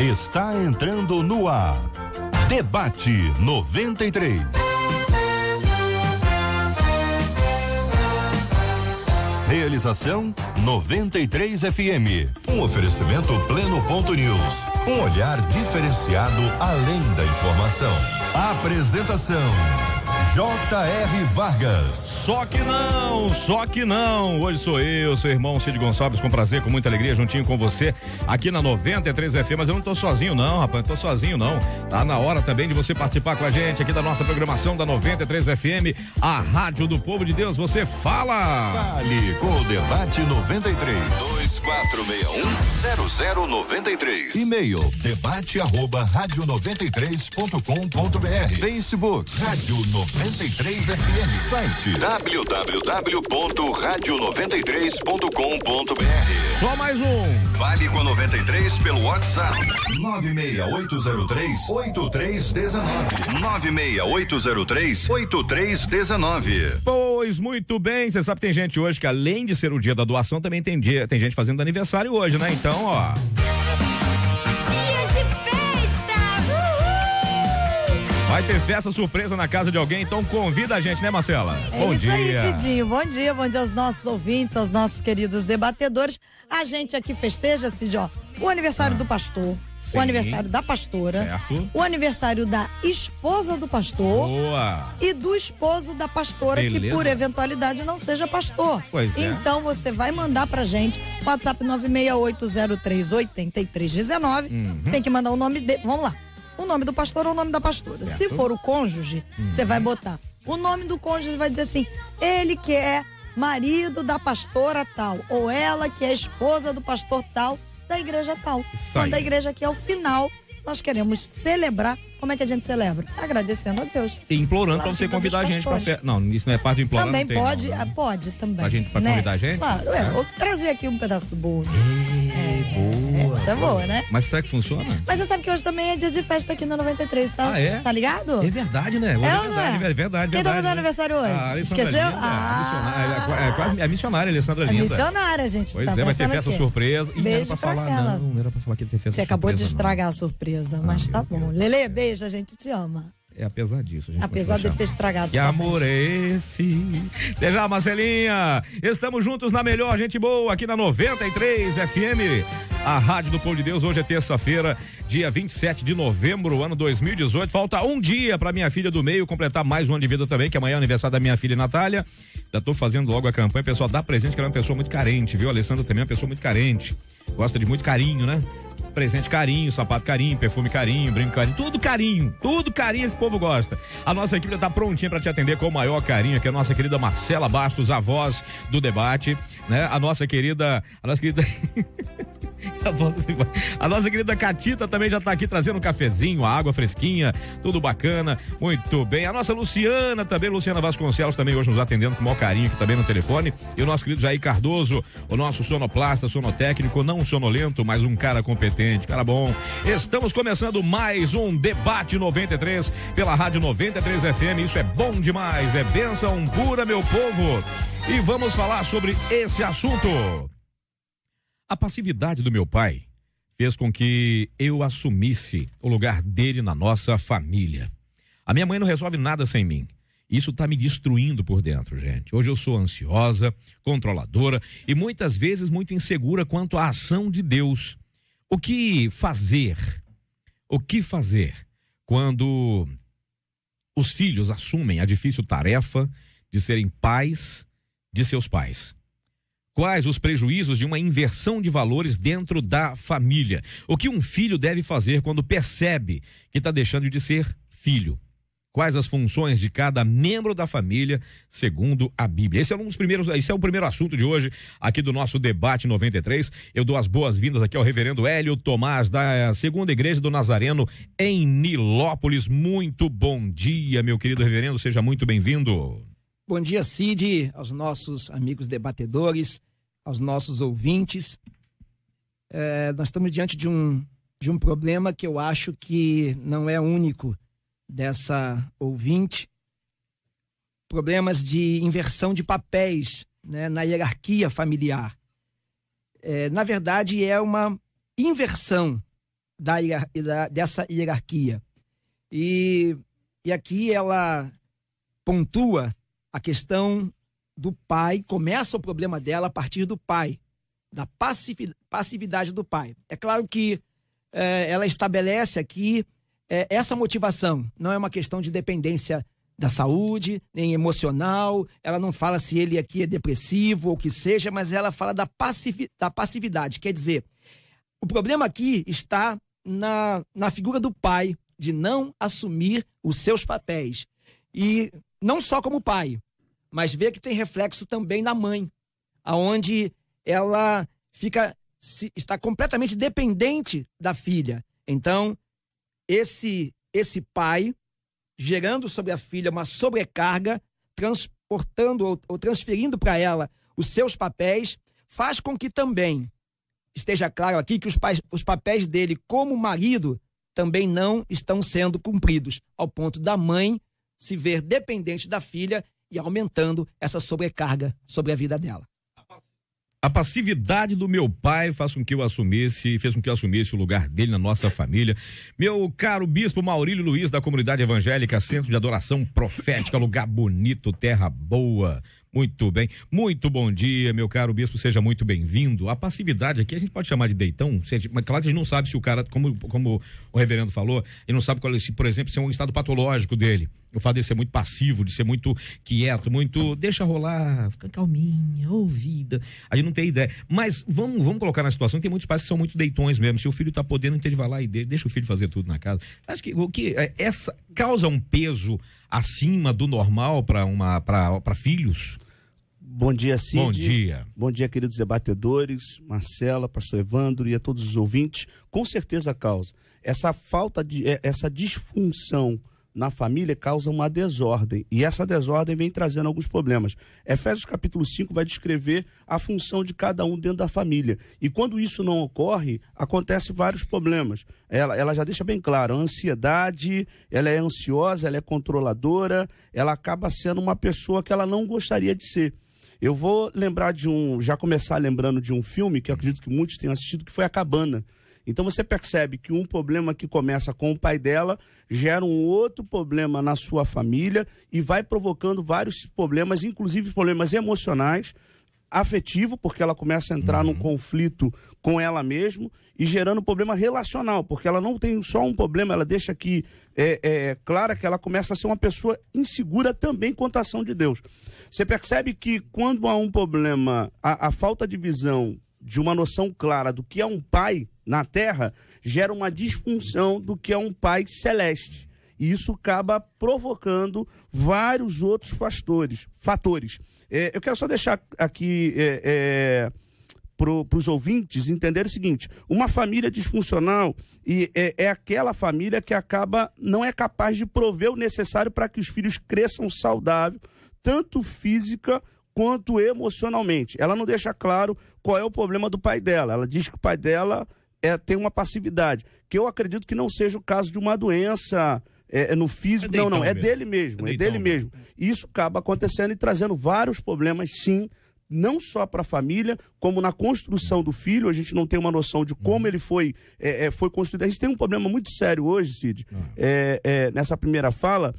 Está entrando no ar. Debate 93. Realização 93 FM. Um oferecimento Pleno.news. Um olhar diferenciado além da informação. Apresentação J.R. Vargas. Só que não. Hoje sou eu, seu irmão Cid Gonçalves, com prazer, com muita alegria, juntinho com você, aqui na 93 FM. Mas eu não tô sozinho não, rapaz, não tô sozinho não. Tá na hora também de você participar com a gente aqui da nossa programação da 93 FM, a Rádio do Povo de Deus. Você fala! Fale com o Debate 93. 2461-0093. E-mail debate@radio93.com.br. Facebook Rádio 93 FM. Site www.radio93.com.br. Só mais um. Fale com a 93 pelo WhatsApp 96803-8319. 96803-8319. Pois muito bem, você sabe que tem gente hoje que, além de ser o dia da doação, também tem gente fazendo aniversário hoje, né? Então, ó. Vai ter festa surpresa na casa de alguém, então convida a gente, né, Marcela? Bom dia. É isso aí, Cidinho. Bom dia aos nossos ouvintes, aos nossos queridos debatedores. A gente aqui festeja, Cid, ó, o aniversário do pastor, sim, o aniversário da pastora, certo, o aniversário da esposa do pastor, boa, e do esposo da pastora, beleza, que por eventualidade não seja pastor. Pois é. Então você vai mandar pra gente, WhatsApp 968038319, tem que mandar o nome dele, vamos lá. O nome do pastor ou o nome da pastora. Certo. Se for o cônjuge, você vai botar o nome do cônjuge, vai dizer assim: ele que é marido da pastora tal, ou ela que é esposa do pastor tal, da igreja tal. Quando a igreja aqui é o final, nós queremos celebrar. Como é que a gente celebra? Agradecendo a Deus. E implorando pra você convidar a gente pra festa. Não, isso não é parte do implorando. Também não tem, pode, não. Pode também. Pra convidar a gente? Claro, ou trazer aqui um pedaço do bolo. Boa. Essa é boa, né? Mas será que funciona? Mas você sabe que hoje também é dia de festa aqui no 93, tá? É? Tá ligado? É verdade, né? Hoje é verdade. Quem tá fazendo aniversário hoje? Esqueceu? É missionária, Alessandra Linda. É missionária, gente. Pois tá, vai ter festa surpresa. E beijo não era pra falar, ela. não era pra falar que ia ter festa surpresa. Você acabou de estragar a surpresa, mas tá bom. Lelê, beijo, a gente te ama. É apesar disso. Apesar de ter estragado. Que amor é esse? Até já, Marcelinha. Estamos juntos na melhor gente boa aqui na 93 FM, a Rádio do Povo de Deus. Hoje é terça-feira, dia 27 de novembro, ano 2018. Falta um dia pra minha filha do meio completar mais um ano de vida também, que amanhã é o aniversário da minha filha Natália. Já tô fazendo logo a campanha. Pessoal, dá presente, que ela é uma pessoa muito carente, viu? A Alessandra também é uma pessoa muito carente. Gosta de muito carinho, né? Presente carinho, sapato carinho, perfume carinho, brinco carinho, tudo carinho esse povo gosta. A nossa equipe já tá prontinha pra te atender com o maior carinho, que é a nossa querida Marcela Bastos, a voz do debate, né? A nossa querida a nossa querida Catita também já tá aqui trazendo um cafezinho, a água fresquinha, tudo bacana, muito bem. A nossa Luciana também, Luciana Vasconcelos também hoje nos atendendo com o maior carinho aqui também no telefone. E o nosso querido Jair Cardoso, o nosso sonoplasta, sonotécnico, não sonolento, mas um cara competente, cara bom. Estamos começando mais um Debate 93 pela Rádio 93 FM. Isso é bom demais, é bênção pura, meu povo. E vamos falar sobre esse assunto. A passividade do meu pai fez com que eu assumisse o lugar dele na nossa família. A minha mãe não resolve nada sem mim. Isso tá me destruindo por dentro, gente. Hoje eu sou ansiosa, controladora e muitas vezes muito insegura quanto à ação de Deus. O que fazer? O que fazer quando os filhos assumem a difícil tarefa de serem pais de seus pais? Quais os prejuízos de uma inversão de valores dentro da família? O que um filho deve fazer quando percebe que está deixando de ser filho? Quais as funções de cada membro da família, segundo a Bíblia? Esse é o primeiro assunto de hoje, aqui do nosso Debate 93. Eu dou as boas-vindas aqui ao reverendo Hélio Tomás, da Segunda Igreja do Nazareno, em Nilópolis. Muito bom dia, meu querido reverendo, seja muito bem-vindo. Bom dia, Cid, aos nossos amigos debatedores, aos nossos ouvintes. Nós estamos diante de um problema que eu acho que não é único dessa ouvinte. Problemas de inversão de papéis, né, na hierarquia familiar. Na verdade, é uma inversão dessa hierarquia. E aqui ela pontua a questão do pai, começa o problema dela a partir do pai, da passividade do pai. É claro que ela estabelece aqui essa motivação, não é uma questão de dependência da saúde, nem emocional, ela não fala se ele aqui é depressivo ou o que seja, mas ela fala da passividade, quer dizer, o problema aqui está na figura do pai, de não assumir os seus papéis. E não só como pai, mas vê que tem reflexo também na mãe, aonde ela está completamente dependente da filha. Então, esse pai, gerando sobre a filha uma sobrecarga, transportando ou transferindo para ela os seus papéis, faz com que também esteja claro aqui que os papéis dele como marido também não estão sendo cumpridos, ao ponto da mãe se ver dependente da filha e aumentando essa sobrecarga sobre a vida dela. A passividade do meu pai fez com que eu assumisse o lugar dele na nossa família. Meu caro bispo Maurílio Luiz, da Comunidade Evangélica Centro de Adoração Profética, lugar bonito, terra boa. Muito bem, muito bom dia, meu caro bispo, seja muito bem-vindo. A passividade aqui a gente pode chamar de deitão, mas claro que a gente não sabe se o cara, como o reverendo falou, ele não sabe qual é, por exemplo, se é um estado patológico dele. O fato de ser muito passivo, de ser muito quieto, muito deixa rolar, fica calminha, ouvida. A gente não tem ideia. Mas vamos colocar na situação que tem muitos pais que são muito deitões mesmo. Se o filho tá podendo, então ele vai lá e deixa o filho fazer tudo na casa. Acho que essa causa um peso acima do normal para filhos? Bom dia, Cid. Bom dia. Bom dia, queridos debatedores, Marcela, pastor Evandro e a todos os ouvintes. Com certeza causa. Essa falta essa disfunção na família causa uma desordem, e essa desordem vem trazendo alguns problemas. Efésios capítulo 5 vai descrever a função de cada um dentro da família, e quando isso não ocorre, acontecem vários problemas. Ela já deixa bem claro, a ansiedade, ela é ansiosa, ela é controladora, ela acaba sendo uma pessoa que ela não gostaria de ser. Eu vou lembrar já começar lembrando de um filme que eu acredito que muitos tenham assistido, que foi A Cabana. Então você percebe que um problema que começa com o pai dela gera um outro problema na sua família e vai provocando vários problemas, inclusive problemas emocionais, afetivo, porque ela começa a entrar num conflito com ela mesma, e gerando problema relacional, porque ela não tem só um problema, ela deixa aqui clara que ela começa a ser uma pessoa insegura também quanto à ação de Deus. Você percebe que quando há um problema, a falta de visão, de uma noção clara do que é um pai na terra, gera uma disfunção do que é um pai celeste. E isso acaba provocando vários outros fatores. Eu quero só deixar aqui para os ouvintes entenderem o seguinte: uma família disfuncional é aquela família que não é capaz de prover o necessário para que os filhos cresçam saudável, tanto física quanto emocionalmente. Ela não deixa claro qual é o problema do pai dela. Ela diz que o pai dela tem uma passividade, que eu acredito que não seja o caso de uma doença no físico, não, é dele mesmo, Isso acaba acontecendo e trazendo vários problemas, sim, não só para a família, como na construção do filho. A gente não tem uma noção de como ele foi construído. A gente tem um problema muito sério hoje, Cid, nessa primeira fala,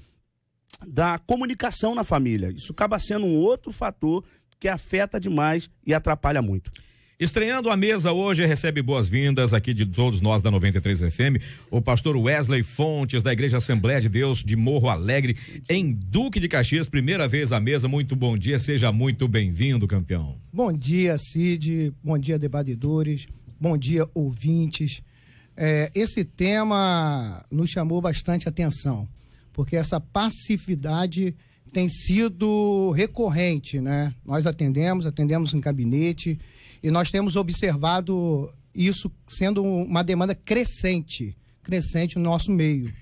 da comunicação na família. Isso acaba sendo um outro fator que afeta demais e atrapalha muito. Estreando a mesa hoje, recebe boas-vindas aqui de todos nós da 93 FM, o pastor Wesley Fontes, da Igreja Assembleia de Deus de Morro Alegre, em Duque de Caxias, primeira vez à mesa. Muito bom dia, seja muito bem-vindo, campeão. Bom dia, Cid, bom dia, debatedores, bom dia, ouvintes. Esse tema nos chamou bastante atenção, porque essa passividade tem sido recorrente, né? Nós atendemos em gabinete, e nós temos observado isso sendo uma demanda crescente no nosso meio.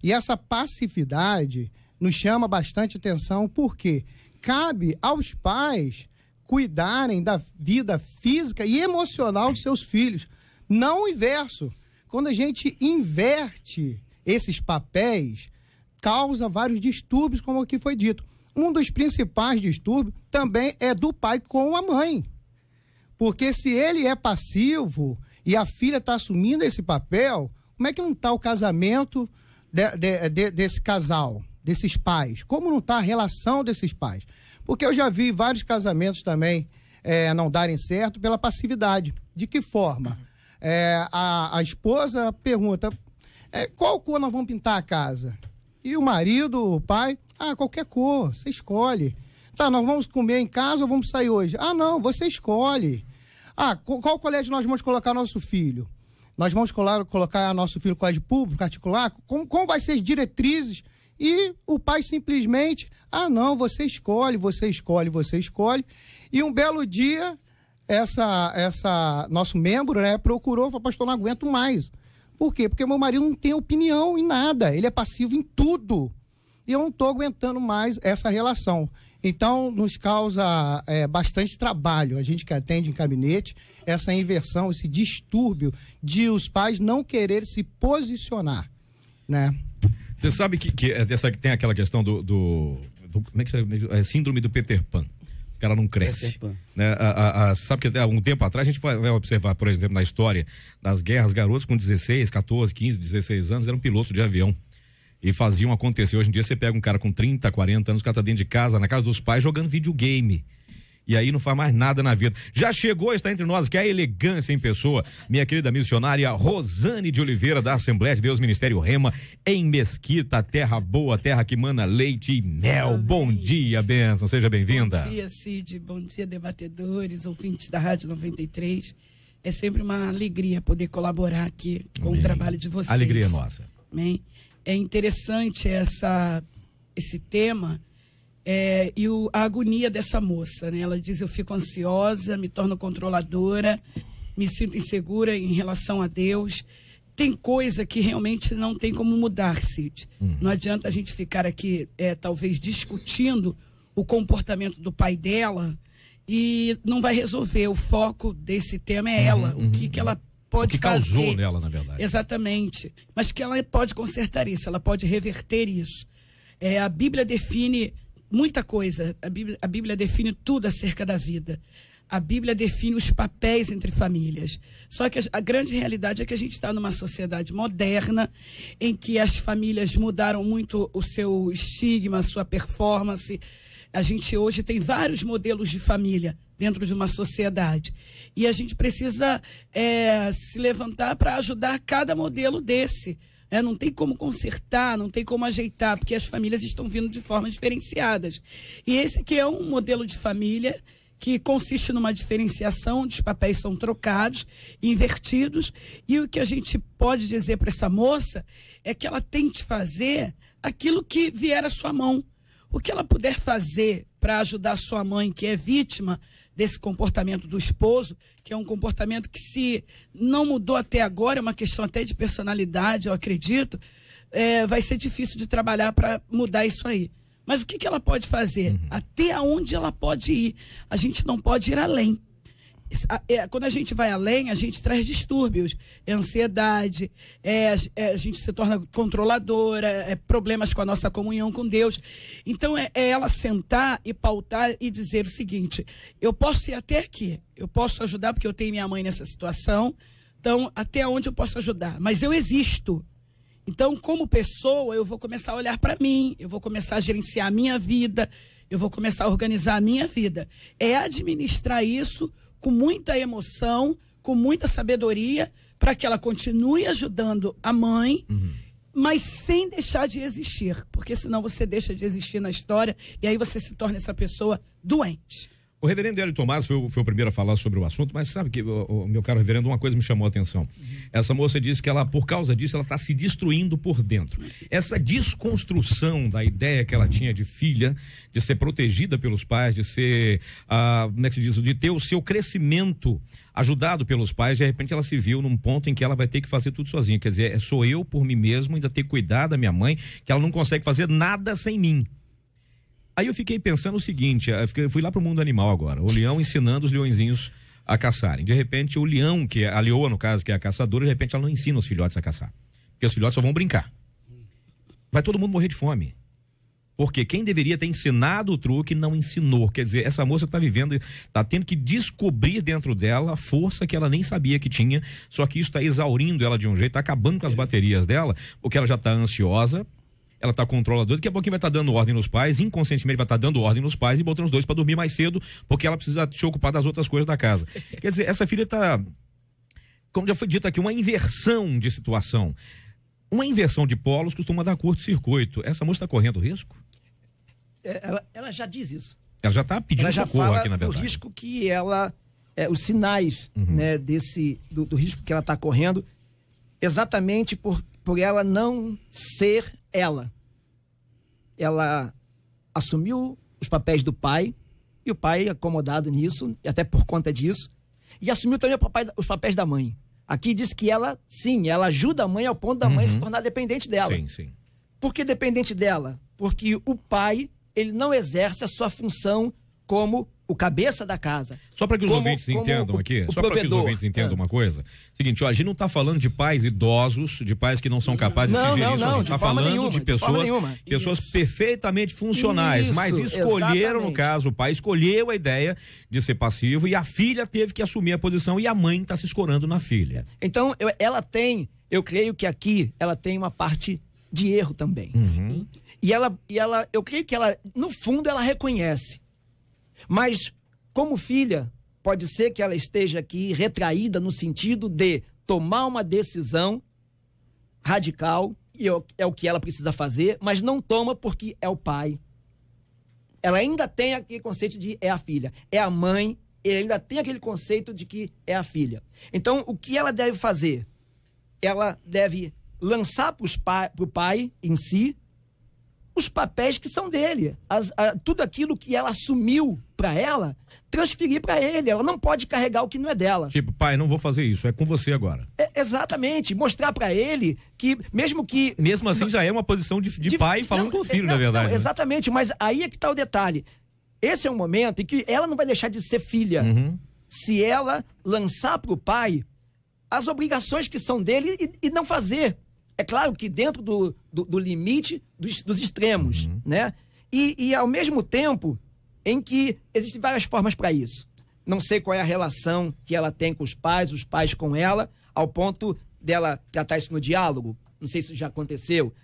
E essa passividade nos chama bastante atenção, porque cabe aos pais cuidarem da vida física e emocional de seus filhos, não o inverso. Quando a gente inverte esses papéis, causa vários distúrbios, como aqui foi dito. Um dos principais distúrbios também é do pai com a mãe. Porque se ele é passivo e a filha está assumindo esse papel, Como é que não está o casamento desse casal, desses pais? Como não está a relação desses pais? Porque eu já vi vários casamentos também não darem certo pela passividade. De que forma? A esposa pergunta, qual cor nós vamos pintar a casa? E o marido, o pai, qualquer cor, você escolhe. Tá, nós vamos comer em casa ou vamos sair hoje? Não, você escolhe. Qual colégio nós vamos colocar nosso filho? Nós vamos colocar nosso filho no colégio público, particular? Como vai ser as diretrizes? E o pai simplesmente, não, você escolhe, você escolhe, você escolhe. E um belo dia, nosso membro, procurou, falou, pastor, não aguento mais. Por quê? Porque meu marido não tem opinião em nada, ele é passivo em tudo. E eu não estou aguentando mais essa relação. Então, nos causa bastante trabalho, a gente que atende em gabinete, essa inversão, esse distúrbio de os pais não querer se posicionar, né? Você sabe que tem aquela questão do como é que chama? Síndrome do Peter Pan. O cara não cresce. Né? Sabe que até um tempo atrás a gente vai observar, por exemplo, na história das guerras, garotos com 16, 14, 15, 16 anos eram pilotos de avião. E faziam acontecer. Hoje em dia você pega um cara com 30, 40 anos, o cara tá dentro de casa, na casa dos pais, jogando videogame. E aí não faz mais nada na vida. Já chegou, está entre nós, que é a elegância em pessoa, minha querida missionária Rosane de Oliveira, da Assembleia de Deus Ministério Rema, em Mesquita, terra boa, terra que mana leite e mel. Amém. Bom dia, bênção, seja bem-vinda. Bom dia, Cid, bom dia, debatedores, ouvintes da Rádio 93. É sempre uma alegria poder colaborar aqui com o trabalho de vocês. Alegria nossa. Amém. É interessante esse tema e a agonia dessa moça, né? Ela diz, eu fico ansiosa, me torno controladora, me sinto insegura em relação a Deus. Tem coisa que realmente não tem como mudar, Cid. Não adianta a gente ficar aqui, talvez, discutindo o comportamento do pai dela e não vai resolver. O foco desse tema é ela, o que ela pode fazer. O que causou nela, na verdade. Exatamente. Mas que ela pode consertar isso, ela pode reverter isso. A Bíblia define muita coisa. A Bíblia define tudo acerca da vida. A Bíblia define os papéis entre famílias. Só que a grande realidade é que a gente está numa sociedade moderna, em que as famílias mudaram muito o seu estigma, a sua performance. A gente hoje tem vários modelos de família dentro de uma sociedade. E a gente precisa se levantar para ajudar cada modelo desse. Não tem como consertar, não tem como ajeitar, porque as famílias estão vindo de formas diferenciadas. E esse aqui é um modelo de família que consiste numa diferenciação, onde os papéis são trocados, invertidos, e o que a gente pode dizer para essa moça é que ela tente fazer aquilo que vier à sua mão. O que ela puder fazer para ajudar a sua mãe, que é vítima desse comportamento do esposo, que é um comportamento que, se não mudou até agora, é uma questão até de personalidade, eu acredito, vai ser difícil de trabalhar para mudar isso aí. Mas o que ela pode fazer? Até onde ela pode ir? A gente não pode ir além. Quando a gente vai além, a gente traz distúrbios, ansiedade, a gente se torna controladora, problemas com a nossa comunhão com Deus. Então é ela sentar e pautar e dizer o seguinte: eu posso ir até aqui, eu posso ajudar porque eu tenho minha mãe nessa situação, então até onde eu posso ajudar? Mas eu existo. Então, como pessoa, eu vou começar a olhar para mim, eu vou começar a gerenciar a minha vida, eu vou começar a organizar a minha vida. É administrar isso com muita emoção, com muita sabedoria, para que ela continue ajudando a mãe, mas sem deixar de existir. Porque senão você deixa de existir na história e aí você se torna essa pessoa doente. O reverendo Hélio Tomás foi o primeiro a falar sobre o assunto, mas sabe que, meu caro reverendo, uma coisa me chamou a atenção. Essa moça disse que ela, por causa disso, ela está se destruindo por dentro. Essa desconstrução da ideia que ela tinha de filha, de ser protegida pelos pais, de ser, como é que se diz, de ter o seu crescimento ajudado pelos pais, de repente ela se viu num ponto em que ela vai ter que fazer tudo sozinha. Quer dizer, sou eu por mim mesmo, ainda ter que cuidar da minha mãe, que ela não consegue fazer nada sem mim. Aí eu fiquei pensando o seguinte, eu fui lá pro mundo animal agora, o leão ensinando os leõezinhos a caçarem. De repente o leão, que é a leoa no caso, que é a caçadora, de repente ela não ensina os filhotes a caçar. Porque os filhotes só vão brincar. Vai todo mundo morrer de fome. Porque quem deveria ter ensinado o truque não ensinou. Quer dizer, essa moça está vivendo, está tendo que descobrir dentro dela a força que ela nem sabia que tinha, só que isso está exaurindo ela de um jeito, está acabando com as baterias dela, porque ela já está ansiosa, ela está controladora, daqui a pouquinho vai estar dando ordem nos pais, inconscientemente vai estar dando ordem nos pais e botando os dois para dormir mais cedo, porque ela precisa se ocupar das outras coisas da casa. Quer dizer, essa filha está, como já foi dito aqui, uma inversão de situação. Uma inversão de polos costuma dar curto-circuito. Essa moça está correndo risco? Ela já diz isso. Ela já está pedindo socorro aqui, na verdade. O risco que ela, os sinais, né, do risco que ela está correndo, exatamente por ela não ser ela. Ela assumiu os papéis do pai, e o pai, acomodado nisso, até por conta disso, e assumiu também os papéis da mãe. Aqui diz que ela, sim, ela ajuda a mãe ao ponto da mãe se tornar dependente dela. Sim, sim. Por que dependente dela? Porque o pai, ele não exerce a sua função como o cabeça da casa. Só para que os ouvintes entendam aqui, só para que os ouvintes entendam uma coisa. Seguinte, ó, a gente não está falando de pais idosos, de pais que não são capazes de se gerir isso. A gente está falando de pessoas perfeitamente funcionais, mas escolheram, no caso, o pai escolheu a ideia de ser passivo e a filha teve que assumir a posição e a mãe está se escorando na filha. Então, eu creio que aqui ela tem uma parte de erro também. Sim. E eu creio que ela, no fundo, ela reconhece. Mas, como filha, pode ser que ela esteja aqui retraída no sentido de tomar uma decisão radical, e é o que ela precisa fazer, mas não toma porque é o pai. Ela ainda tem aquele conceito de é a filha. É a mãe, e ainda tem aquele conceito de que é a filha. Então, o que ela deve fazer? Ela deve lançar para o pai em si os papéis que são dele, tudo aquilo que ela assumiu para ela, transferir para ele. Ela não pode carregar o que não é dela. Tipo, pai, não vou fazer isso, é com você agora. Exatamente, mostrar para ele que mesmo assim já é uma posição de pai falando com o filho, na verdade. Não, exatamente, mas aí é que está o detalhe. Esse é um momento em que ela não vai deixar de ser filha. Se ela lançar para o pai as obrigações que são dele e não fazer. É claro que dentro do limite dos extremos, né? E ao mesmo tempo em que existem várias formas para isso. Não sei qual é a relação que ela tem com os pais com ela, ao ponto dela tratar isso no diálogo. Não sei se isso já aconteceu.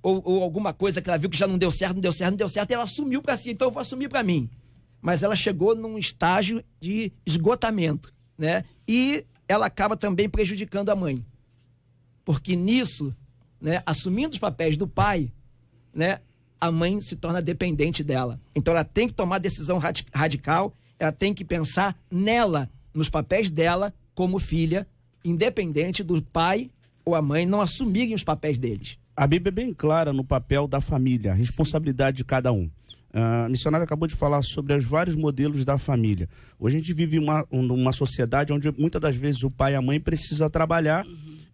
Ou alguma coisa que ela viu que já não deu certo, e ela assumiu para si, então eu vou assumir para mim. Mas ela chegou num estágio de esgotamento, né? E ela acaba também prejudicando a mãe. Porque nisso, né, assumindo os papéis do pai, né, a mãe se torna dependente dela. Então ela tem que tomar decisão radical, ela tem que pensar nela, nos papéis dela como filha, independente do pai ou a mãe não assumirem os papéis deles. A Bíblia é bem clara no papel da família, a responsabilidade de cada um. A missionária acabou de falar sobre os vários modelos da família. Hoje a gente vive uma sociedade onde muitas das vezes o pai e a mãe precisam trabalhar,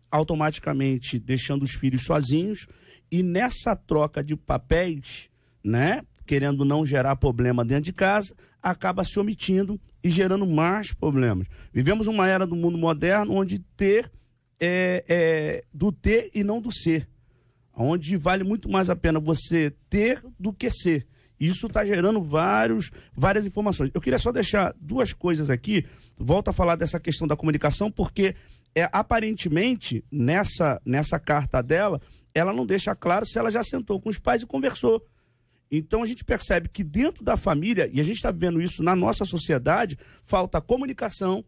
automaticamente deixando os filhos sozinhos, e nessa troca de papéis, né, querendo não gerar problema dentro de casa, acaba se omitindo e gerando mais problemas. Vivemos uma era do mundo moderno onde ter do ter e não do ser, onde vale muito mais a pena você ter do que ser. Isso está gerando várias informações. Eu queria só deixar duas coisas aqui, volto a falar dessa questão da comunicação, porque aparentemente, nessa carta dela, ela não deixa claro se ela já sentou com os pais e conversou. Então a gente percebe que dentro da família, e a gente está vendo isso na nossa sociedade, falta comunicação,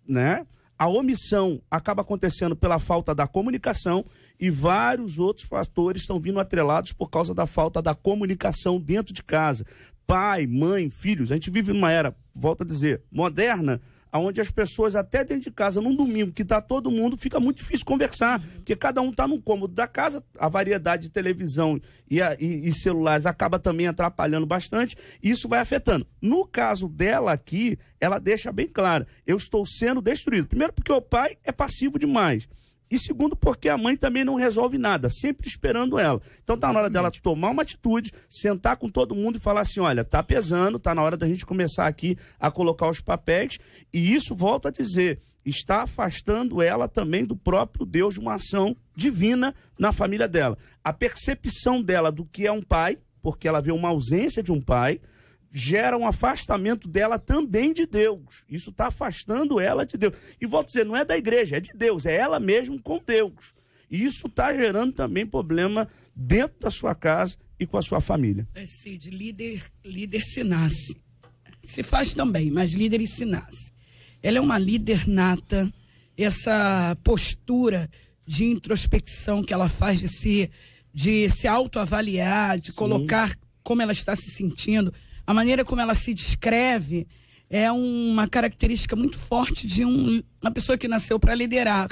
né? A omissão acaba acontecendo pela falta da comunicação e vários outros fatores estão vindo atrelados por causa da falta da comunicação dentro de casa. Pai, mãe, filhos. A gente vive numa era, volto a dizer, moderna, onde as pessoas até dentro de casa, num domingo que está todo mundo, fica muito difícil conversar, porque cada um está num cômodo da casa, a variedade de televisão e celulares acaba também atrapalhando bastante, e isso vai afetando. No caso dela aqui, ela deixa bem claro, eu estou sendo destruído. Primeiro porque o pai é passivo demais. E segundo, porque a mãe também não resolve nada, sempre esperando ela. Então tá na hora dela tomar uma atitude, sentar com todo mundo e falar assim, olha, tá pesando, tá na hora da gente começar aqui a colocar os papéis. E isso, volto a dizer, está afastando ela também do próprio Deus, de uma ação divina na família dela. A percepção dela do que é um pai, porque ela vê uma ausência de um pai, gera um afastamento dela também de Deus. Isso está afastando ela de Deus. E volto a dizer, não é da igreja, é de Deus, é ela mesmo com Deus. E isso está gerando também problema dentro da sua casa e com a sua família. Cid, líder se nasce. Se faz também, mas líder se nasce. Ela é uma líder nata, essa postura de introspecção que ela faz de se autoavaliar, de colocar como ela está se sentindo, a maneira como ela se descreve é uma característica muito forte de uma pessoa que nasceu para liderar.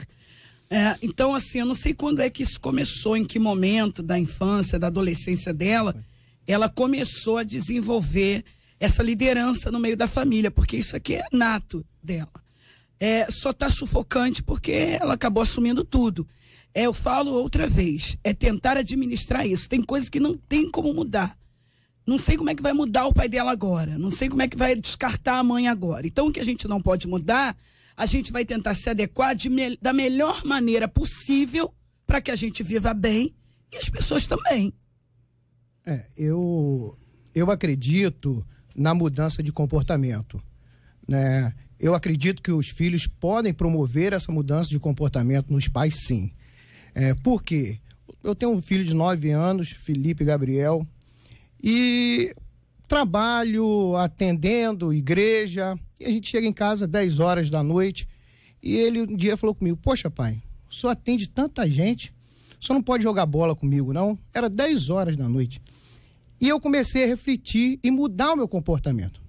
Então, assim, eu não sei quando é que isso começou, em que momento da infância, da adolescência dela, ela começou a desenvolver essa liderança no meio da família, porque isso aqui é nato dela. Só está sufocante porque ela acabou assumindo tudo. Eu falo outra vez, é tentar administrar isso. Tem coisas que não tem como mudar. Não sei como é que vai mudar o pai dela agora. Não sei como é que vai descartar a mãe agora. Então, o que a gente não pode mudar, a gente vai tentar se adequar da melhor maneira possível para que a gente viva bem e as pessoas também. Eu acredito na mudança de comportamento, né? Eu acredito que os filhos podem promover essa mudança de comportamento nos pais, sim. Por quê? Eu tenho um filho de 9 anos, Felipe Gabriel, e trabalho atendendo igreja, e a gente chega em casa 10 horas da noite, e ele um dia falou comigo: poxa, pai, o senhor atende tanta gente, o senhor não pode jogar bola comigo, não? Era 10 horas da noite. E eu comecei a refletir e mudar o meu comportamento.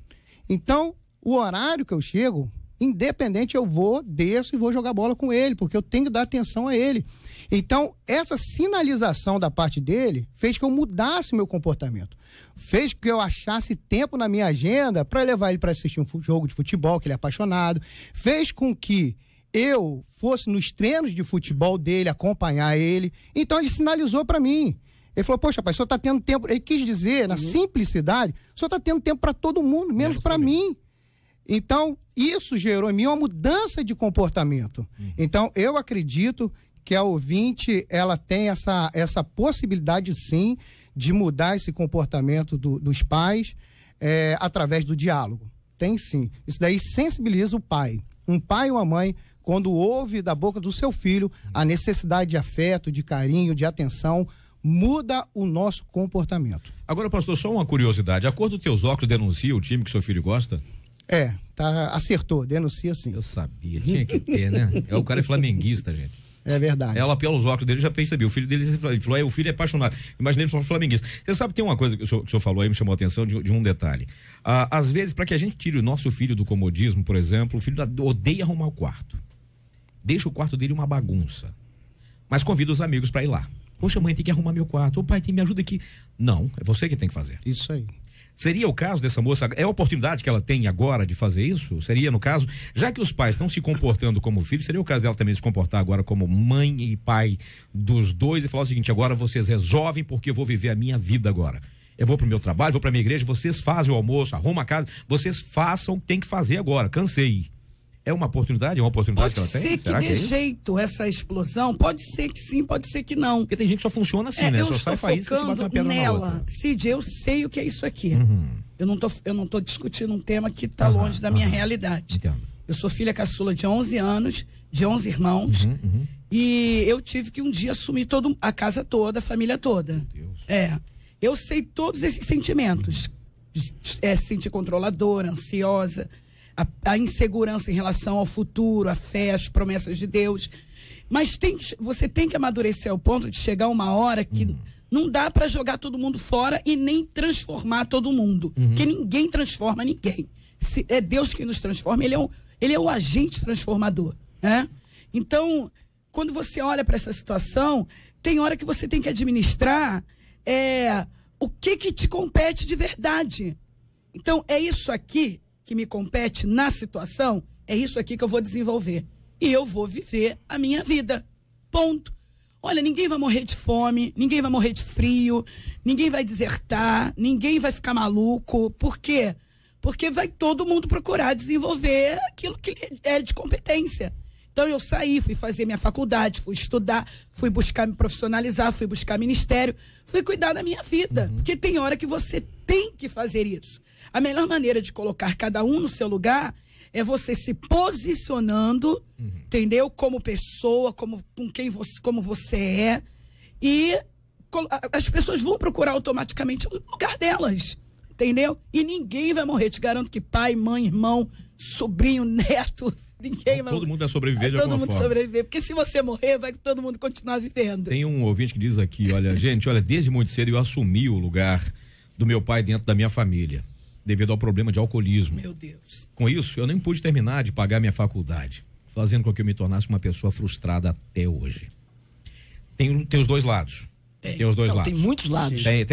Então, o horário que eu chego, independente, eu desço e vou jogar bola com ele, porque eu tenho que dar atenção a ele. Então, essa sinalização da parte dele fez que eu mudasse meu comportamento. Fez que eu achasse tempo na minha agenda para levar ele para assistir um jogo de futebol, que ele é apaixonado. Fez com que eu fosse nos treinos de futebol dele, acompanhar ele. Então, ele sinalizou para mim. Ele falou: poxa, pai, o senhor está tendo tempo. Ele quis dizer, na simplicidade, o senhor está tendo tempo para todo mundo, menos para mim. Então, isso gerou em mim uma mudança de comportamento. Então, eu acredito que a ouvinte, ela tem essa possibilidade, sim, de mudar esse comportamento dos pais através do diálogo. Tem, sim. Isso daí sensibiliza o pai. Um pai ou uma mãe, quando ouve da boca do seu filho a necessidade de afeto, de carinho, de atenção, muda o nosso comportamento. Agora, pastor, só uma curiosidade. A cor dos teus óculos denuncia o time que seu filho gosta? Acertou, denuncia sim. Eu sabia, tinha que ter, né? O cara é flamenguista, gente. É verdade. Ela, pelos óculos dele, já percebeu. O filho dele, ele falou, o filho é apaixonado. Imaginei ele falando flamenguista. Você sabe, tem uma coisa que o senhor falou aí, me chamou a atenção de um detalhe. Às vezes, para que a gente tire o nosso filho do comodismo, por exemplo, o filho odeia arrumar o quarto. Deixa o quarto dele uma bagunça. Mas convida os amigos para ir lá. Poxa, mãe, tem que arrumar meu quarto. Ô, pai, me ajuda aqui. Não, é você que tem que fazer. Isso aí. Seria o caso dessa moça, é a oportunidade que ela tem agora de fazer isso? Seria, no caso, já que os pais estão se comportando como filhos, seria o caso dela também se comportar agora como mãe e pai dos dois e falar o seguinte: agora vocês resolvem, porque eu vou viver a minha vida agora. Eu vou pro meu trabalho, vou pra minha igreja, vocês fazem o almoço, arrumam a casa, vocês façam o que tem que fazer agora, cansei. É uma oportunidade? que ela tem? Pode ser que dê jeito essa explosão, pode ser que sim, pode ser que não. Porque tem gente que só funciona assim, né? Eu só estou sai faísca e se bate uma pedra na outra. Cid, eu sei o que é isso aqui. Eu não tô discutindo um tema que está longe da minha realidade. Entendo. Eu sou filha caçula de 11 anos, de 11 irmãos, e eu tive que um dia assumir a casa toda, a família toda. Meu Deus. Eu sei todos esses sentimentos. Se sentir controladora, ansiosa, a insegurança em relação ao futuro, a fé, as promessas de Deus. Mas você tem que amadurecer ao ponto de chegar uma hora que não dá para jogar todo mundo fora e nem transformar todo mundo. Porque ninguém transforma ninguém. É Deus que nos transforma, ele é o agente transformador, né? Então, quando você olha para essa situação, tem hora que você tem que administrar o que te compete de verdade. Então, é isso aqui que me compete na situação, é isso aqui que eu vou desenvolver. E eu vou viver a minha vida. Ponto. Olha, ninguém vai morrer de fome, ninguém vai morrer de frio, ninguém vai desertar, ninguém vai ficar maluco. Por quê? Porque vai todo mundo procurar desenvolver aquilo que é de competência. Então eu saí, fui fazer minha faculdade, fui estudar, fui buscar me profissionalizar, fui buscar ministério, fui cuidar da minha vida. Porque tem hora que você tem que fazer isso. A melhor maneira de colocar cada um no seu lugar é você se posicionando, entendeu? Como pessoa, como você é. E as pessoas vão procurar automaticamente o lugar delas, entendeu? E ninguém vai morrer. Te garanto que pai, mãe, irmão, sobrinho, neto, ninguém vai... Todo mundo vai sobreviver de alguma forma. Todo mundo sobreviver, porque se você morrer, vai todo mundo continuar vivendo. Tem um ouvinte que diz aqui, olha, desde muito cedo eu assumi o lugar do meu pai dentro da minha família, devido ao problema de alcoolismo. Meu Deus. Com isso, eu nem pude terminar de pagar minha faculdade, fazendo com que eu me tornasse uma pessoa frustrada até hoje. Tem os dois lados. Tem os dois lados. Tem muitos lados. Tem,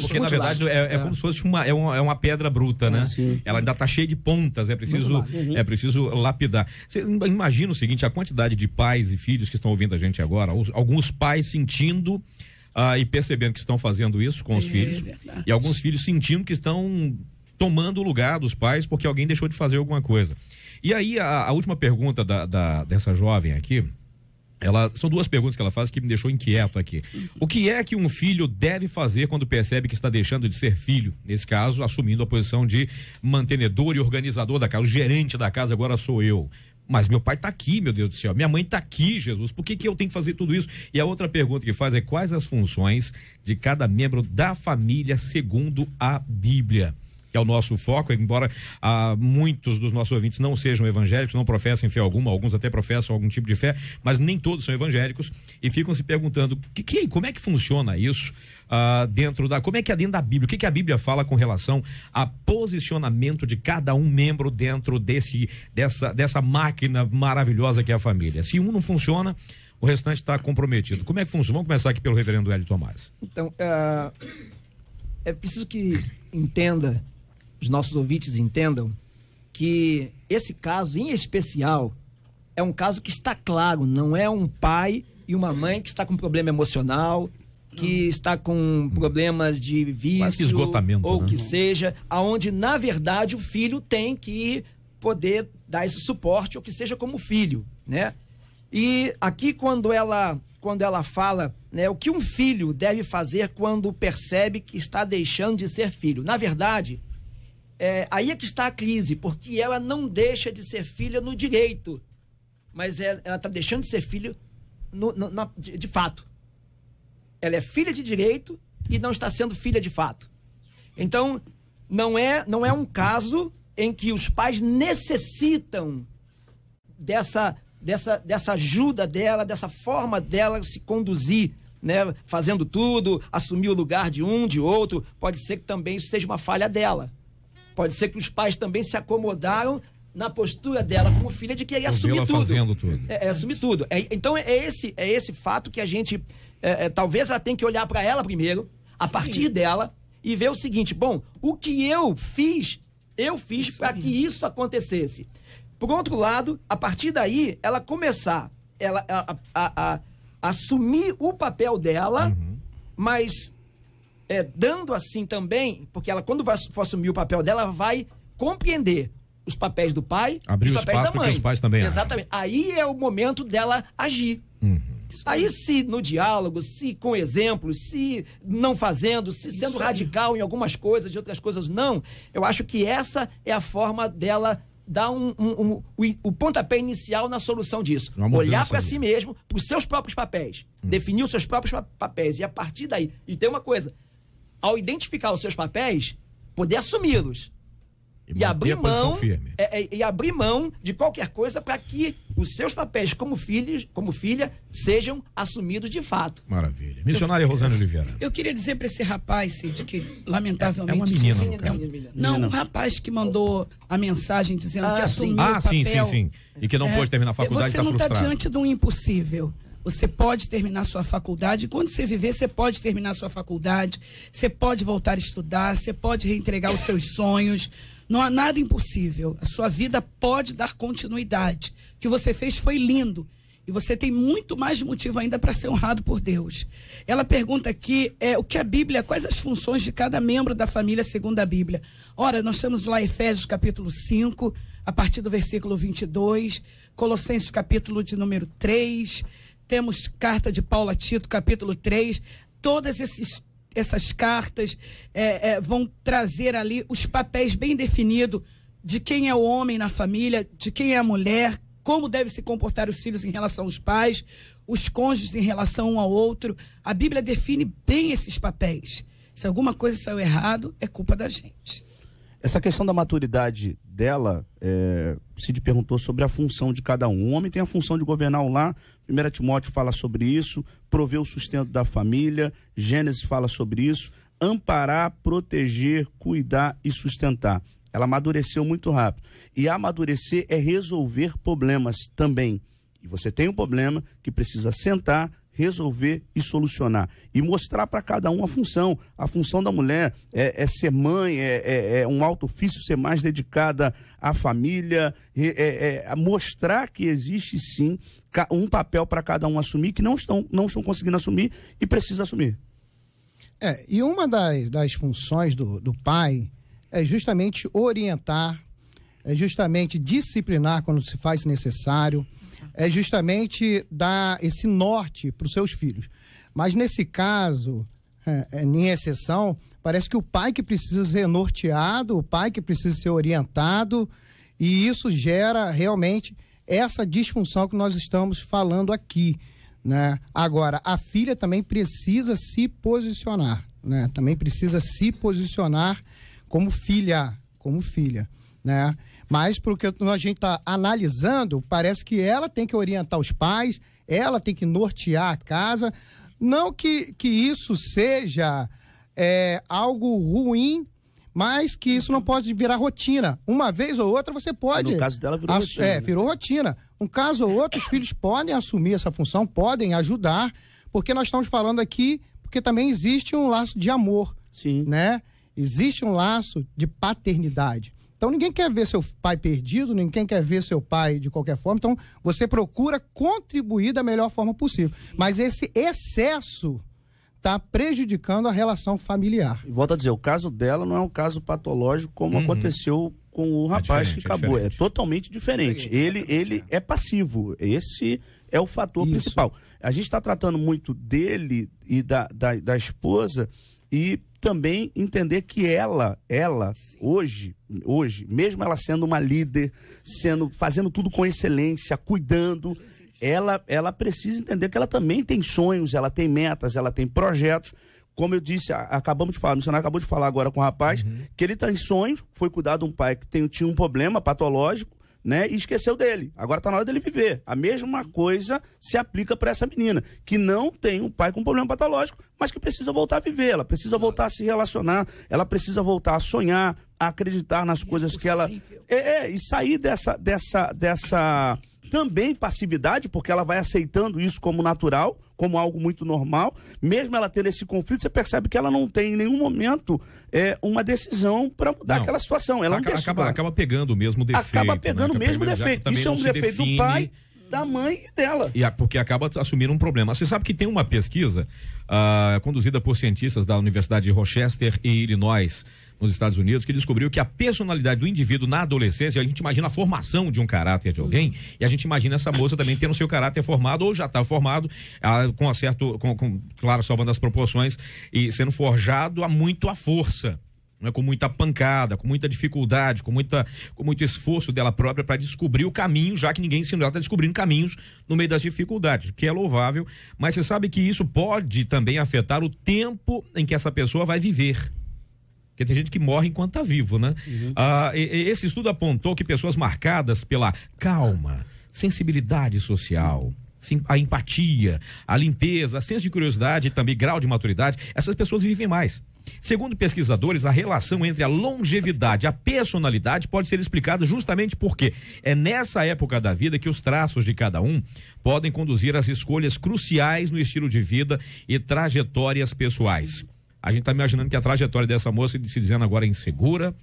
porque na verdade é como se fosse uma pedra bruta, né? Sim. Ela ainda está cheia de pontas, é preciso lapidar. Você imagina o seguinte, a quantidade de pais e filhos que estão ouvindo a gente agora, alguns pais sentindo e percebendo que estão fazendo isso com os filhos, e alguns filhos sentindo que estão tomando o lugar dos pais porque alguém deixou de fazer alguma coisa. E aí a última pergunta dessa jovem aqui, são duas perguntas que ela faz que me deixou inquieto aqui. O que é que um filho deve fazer quando percebe que está deixando de ser filho? Nesse caso, assumindo a posição de mantenedor e organizador da casa, o gerente da casa agora sou eu. Mas meu pai está aqui, meu Deus do céu. Minha mãe está aqui, Jesus. Por que eu tenho que fazer tudo isso? E a outra pergunta que faz é quais as funções de cada membro da família segundo a Bíblia? Que é o nosso foco, embora muitos dos nossos ouvintes não sejam evangélicos, não professem fé alguma, alguns até professam algum tipo de fé, mas nem todos são evangélicos e ficam se perguntando como é que funciona isso como é que é dentro da Bíblia, o que a Bíblia fala com relação a posicionamento de cada um membro dentro dessa máquina maravilhosa que é a família. Se um não funciona, o restante está comprometido. Como é que funciona? Vamos começar aqui pelo reverendo Hélio Tomás. Então, é preciso que os nossos ouvintes entendam que esse caso em especial é um caso que está claro, não é um pai e uma mãe que está com problema emocional, que está com problemas de vício, esgotamento, ou né? que seja, aonde na verdade o filho tem que poder dar esse suporte, ou que seja como filho, né? E aqui quando ela fala, né, o que um filho deve fazer quando percebe que está deixando de ser filho. Na verdade, aí é que está a crise, porque ela não deixa de ser filha no direito, mas ela está deixando de ser filho de fato. Ela é filha de direito e não está sendo filha de fato. Então, não é um caso em que os pais necessitam dessa ajuda dela, dessa forma dela se conduzir, né? Fazendo tudo, assumir o lugar de um, de outro. Pode ser que também isso seja uma falha dela. Pode ser que os pais também se acomodaram na postura dela como filha de querer assumir tudo. Fazendo tudo. Assumir tudo. Então é esse fato que a gente talvez ela tenha que olhar para ela primeiro, a partir dela, e ver o seguinte: bom, o que eu fiz para que isso acontecesse. Por outro lado, a partir daí, ela começar a assumir o papel dela, mas dando assim também, porque ela, quando for assumir o papel dela, vai compreender os papéis do pai e os papéis da mãe. Os pais também Exatamente. Aí é o momento dela agir. Aí, se no diálogo, se com exemplos, se não fazendo, se sendo radical em algumas coisas, de outras coisas não, eu acho que essa é a forma dela dar o pontapé inicial na solução disso. Olhar para si mesmo, para os seus próprios papéis, definir os seus próprios papéis, e a partir daí, e tem uma coisa, ao identificar os seus papéis, poder assumi-los. E abrir mão de qualquer coisa para que os seus papéis como filha sejam assumidos de fato. Maravilha. Missionária Rosane Oliveira. Eu queria dizer para esse rapaz, Cid, que lamentavelmente... É uma menina. Não, um rapaz que mandou a mensagem dizendo que assumiu o papel... Sim. E que não pôde terminar a faculdade e está frustrado. Você não está diante de um impossível. Você pode terminar sua faculdade. Quando você viver, você pode terminar sua faculdade. Você pode voltar a estudar. Você pode reentregar os seus sonhos. Não há nada impossível. A sua vida pode dar continuidade. O que você fez foi lindo. E você tem muito mais motivo ainda para ser honrado por Deus. Ela pergunta aqui o que a Bíblia, quais as funções de cada membro da família segundo a Bíblia. Ora, nós temos lá Efésios capítulo 5, a partir do versículo 22, Colossenses capítulo de número 3, temos carta de Paulo a Tito, capítulo 3, todas essas cartas vão trazer ali os papéis bem definidos de quem é o homem na família, de quem é a mulher, como deve se comportar os filhos em relação aos pais, os cônjuges em relação um ao outro. A Bíblia define bem esses papéis. Se alguma coisa saiu errado, é culpa da gente. Essa questão da maturidade dela, Cid perguntou sobre a função de cada um. O homem tem a função de governar o lar, 1 Timóteo fala sobre isso, prover o sustento da família, Gênesis fala sobre isso, amparar, proteger, cuidar e sustentar. Ela amadureceu muito rápido. E amadurecer é resolver problemas também. E você tem um problema que precisa sentar, resolver e solucionar. E mostrar para cada um a função. A função da mulher é ser mãe, é um alto ofício, ser mais dedicada à família, mostrar que existe sim um papel para cada um assumir, que não estão conseguindo assumir e precisa assumir. E uma das funções do pai é justamente orientar, é justamente disciplinar quando se faz necessário, é justamente dar esse norte para os seus filhos. Mas nesse caso, em exceção, parece que o pai que precisa ser norteado, o pai que precisa ser orientado, e isso gera realmente essa disfunção que nós estamos falando aqui, né? Agora, a filha também precisa se posicionar, né? Também precisa se posicionar como filha, né? Mas porque a gente está analisando, parece que ela tem que orientar os pais, ela tem que nortear a casa. Não que isso seja algo ruim, mas que isso não pode virar rotina. Uma vez ou outra você pode... No caso dela virou rotina. Né? Virou rotina. Um caso ou outro, os filhos podem assumir essa função, podem ajudar, porque nós estamos falando aqui, porque também existe um laço de amor. Sim. Né? Existe um laço de paternidade. Então ninguém quer ver seu pai perdido, ninguém quer ver seu pai de qualquer forma. Então você procura contribuir da melhor forma possível. Mas esse excesso está prejudicando a relação familiar. E volto a dizer, o caso dela não é um caso patológico como aconteceu com o rapaz que acabou. É totalmente diferente. Ele é passivo. Esse é o fator principal. A gente está tratando muito dele e da esposa, e também entender que ela hoje, mesmo ela sendo uma líder, fazendo tudo com excelência, cuidando, ela precisa entender que ela também tem sonhos, ela tem metas, ela tem projetos. Como eu disse, acabamos de falar, o missionário acabou de falar agora com o rapaz, que ele tem sonhos, foi cuidar de um pai que tinha um problema patológico, né, e esqueceu dele. Agora está na hora dele viver. A mesma coisa se aplica para essa menina, que não tem um pai com problema patológico, mas que precisa voltar a viver, ela precisa voltar a se relacionar, ela precisa voltar a sonhar, a acreditar nas coisas que ela... e sair dessa também passividade, porque ela vai aceitando isso como natural, como algo muito normal. Mesmo ela tendo esse conflito, você percebe que ela não tem em nenhum momento uma decisão para mudar aquela situação. Ela acaba pegando o mesmo defeito. Acaba pegando o mesmo defeito. Isso é um defeito do pai, da mãe e dela. Porque acaba assumindo um problema. Você sabe que tem uma pesquisa conduzida por cientistas da Universidade de Rochester e Illinois, nos Estados Unidos, que descobriu que a personalidade do indivíduo na adolescência, a gente imagina a formação de um caráter de alguém, e a gente imagina essa moça também tendo seu caráter formado, ou já está formado, claro, salvando as proporções, e sendo forjado muito à força, né, com muita pancada, com muita dificuldade, com muito esforço dela própria para descobrir o caminho, já que ninguém ensinou, ela está descobrindo caminhos no meio das dificuldades, o que é louvável, mas você sabe que isso pode também afetar o tempo em que essa pessoa vai viver. Porque tem gente que morre enquanto está vivo, né? Esse estudo apontou que pessoas marcadas pela calma, sensibilidade social, a empatia, a limpeza, a senso de curiosidade e também grau de maturidade, essas pessoas vivem mais. Segundo pesquisadores, a relação entre a longevidade e a personalidade pode ser explicada justamente porque é nessa época da vida que os traços de cada um podem conduzir às escolhas cruciais no estilo de vida e trajetórias pessoais. A gente está imaginando que a trajetória dessa moça, se dizendo agora insegura,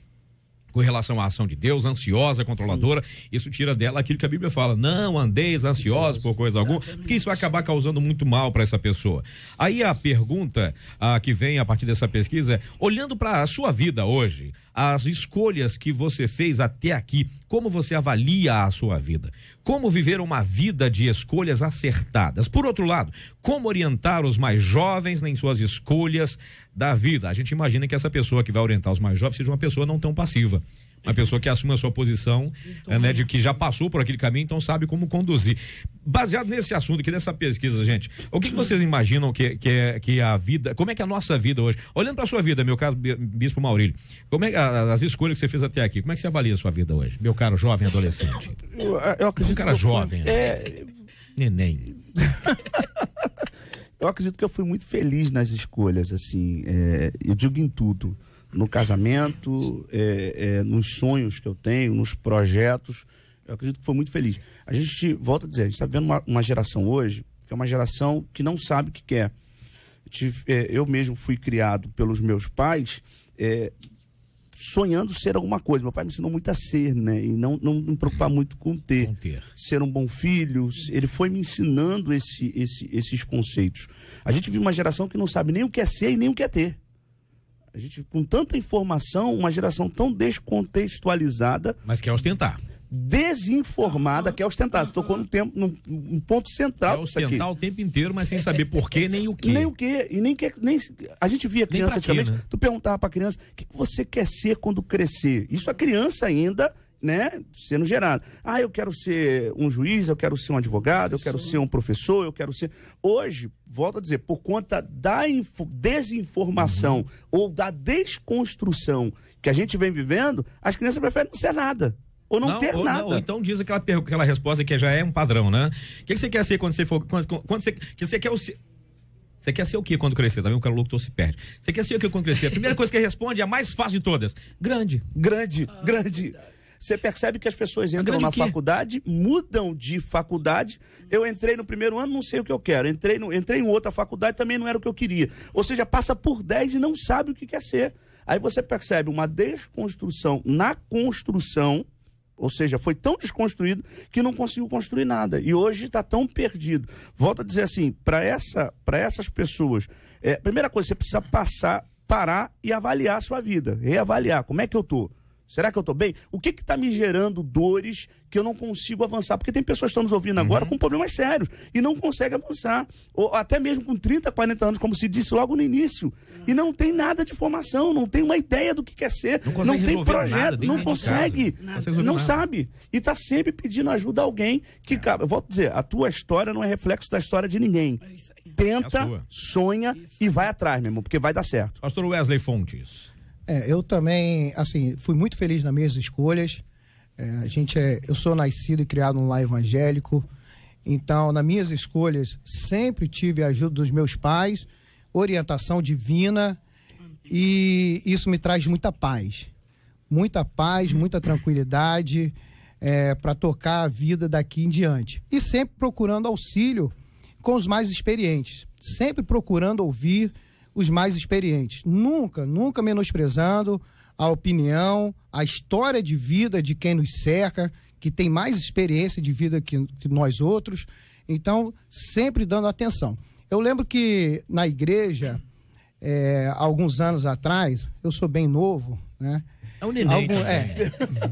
com relação à ação de Deus, ansiosa, controladora, isso tira dela aquilo que a Bíblia fala, não andeis ansiosos por coisa alguma, porque isso vai acabar causando muito mal para essa pessoa. Aí a pergunta que vem a partir dessa pesquisa é, olhando para a sua vida hoje, as escolhas que você fez até aqui, como você avalia a sua vida? Como viver uma vida de escolhas acertadas? Por outro lado, como orientar os mais jovens em suas escolhas da vida? A gente imagina que essa pessoa que vai orientar os mais jovens seja uma pessoa não tão passiva. Uma pessoa que assume a sua posição, né, de que já passou por aquele caminho, então sabe como conduzir. Baseado nesse assunto aqui, nessa pesquisa, gente, o que vocês imaginam que a vida, como é que é a nossa vida hoje? Olhando para a sua vida, meu caro Bispo Maurílio, como é que as escolhas que você fez até aqui, como é que você avalia a sua vida hoje, meu caro jovem adolescente? Eu acredito cara jovem, neném. Eu acredito que eu fui muito feliz nas escolhas, assim, eu digo em tudo. No casamento, nos sonhos que eu tenho, nos projetos, eu acredito que foi muito feliz. A gente, volta a dizer, a gente está vendo uma geração hoje, que é uma geração que não sabe o que quer. Eu mesmo fui criado pelos meus pais, sonhando ser alguma coisa. Meu pai me ensinou muito a ser, né? E não me preocupar muito com ter. Ser um bom filho, ele foi me ensinando esses conceitos. A gente vive uma geração que não sabe nem o que é ser e nem o que é ter. A gente, com tanta informação, uma geração tão descontextualizada... Mas quer ostentar. Desinformada, quer ostentar. Você tocou num ponto central. Quer ostentar o tempo inteiro, mas sem saber por quê, nem o quê. Nem o quê. E nem quer... A gente via criança antigamente, né? Tu perguntava pra criança, o que você quer ser quando crescer? Isso a criança ainda... né, sendo gerado. Eu quero ser um juiz, eu quero ser um advogado, eu quero ser um professor, eu quero ser... Hoje, volto a dizer, por conta da desinformação ou da desconstrução que a gente vem vivendo, as crianças preferem não ser nada. Ou não ter nada. Ou então diz aquela resposta que já é um padrão, né? O que você quer ser quando você for... Quando você quer o... Você quer ser o que quando crescer? Também o cara louco se perde. Você quer ser o que quando crescer? A primeira coisa que ele responde é a mais fácil de todas. Grande. Você percebe que as pessoas entram na faculdade, mudam de faculdade. Eu entrei no primeiro ano, não sei o que eu quero. Entrei em outra faculdade, também não era o que eu queria. Ou seja, passa por 10 e não sabe o que quer ser. Aí você percebe uma desconstrução na construção, ou seja, foi tão desconstruído que não conseguiu construir nada. E hoje está tão perdido. Volto a dizer assim, para essas pessoas, primeira coisa, você precisa parar e avaliar a sua vida. Reavaliar, como é que eu estou? Será que eu estou bem? O que está me gerando dores que eu não consigo avançar? Porque tem pessoas que estão nos ouvindo agora com problemas sérios e não conseguem avançar. Ou até mesmo com 30, 40 anos, como se disse logo no início. E não tem nada de formação, não tem uma ideia do que quer ser, não tem projeto, nada, não consegue, não sabe. E está sempre pedindo ajuda a alguém que, eu volto a dizer, a tua história não é reflexo da história de ninguém. Tenta, sonha e vai atrás, meu irmão, porque vai dar certo. Pastor Wesley Fontes. Eu também, assim, fui muito feliz nas minhas escolhas. Eu sou nascido e criado num lar evangélico, então, nas minhas escolhas, sempre tive a ajuda dos meus pais, orientação divina, e isso me traz muita paz, muita tranquilidade para tocar a vida daqui em diante. E sempre procurando auxílio com os mais experientes, sempre procurando ouvir os mais experientes, nunca menosprezando a opinião, a história de vida de quem nos cerca, que tem mais experiência de vida que nós outros, então sempre dando atenção. Eu lembro que na igreja, alguns anos atrás, eu sou bem novo, né? É um neném.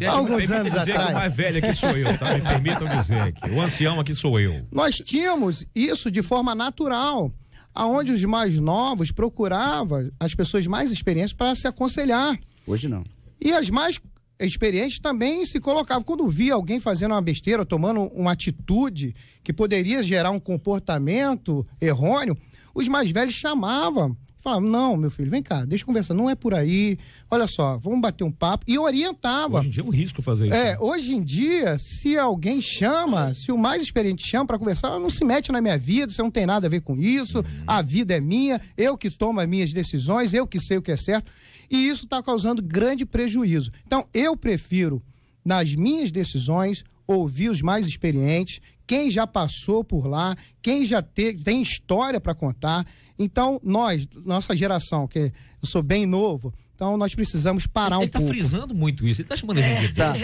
Alguns anos atrás. O mais velho aqui sou eu, tá? Me permitam dizer aqui. O ancião aqui sou eu. Nós tínhamos isso de forma natural, aonde os mais novos procuravam as pessoas mais experientes para se aconselhar. Hoje não. E as mais experientes também se colocavam. Quando via alguém fazendo uma besteira, tomando uma atitude que poderia gerar um comportamento errôneo, os mais velhos chamavam. Falavam, não, meu filho, vem cá, deixa eu conversar, não é por aí, olha só, vamos bater um papo. E orientava. Hoje em dia é um risco fazer isso. Hoje em dia, se alguém chama, se o mais experiente chama para conversar, não se mete na minha vida, você não tem nada a ver com isso, a vida é minha, eu que tomo as minhas decisões, eu que sei o que é certo, e isso está causando grande prejuízo. Então, eu prefiro, nas minhas decisões, ouvir os mais experientes, quem já passou por lá, quem já tem história para contar. Então, nossa geração, que eu sou bem novo, Então nós precisamos parar Ele um pouco. Ele tá frisando muito isso. Ele tá chamando a gente de Deus.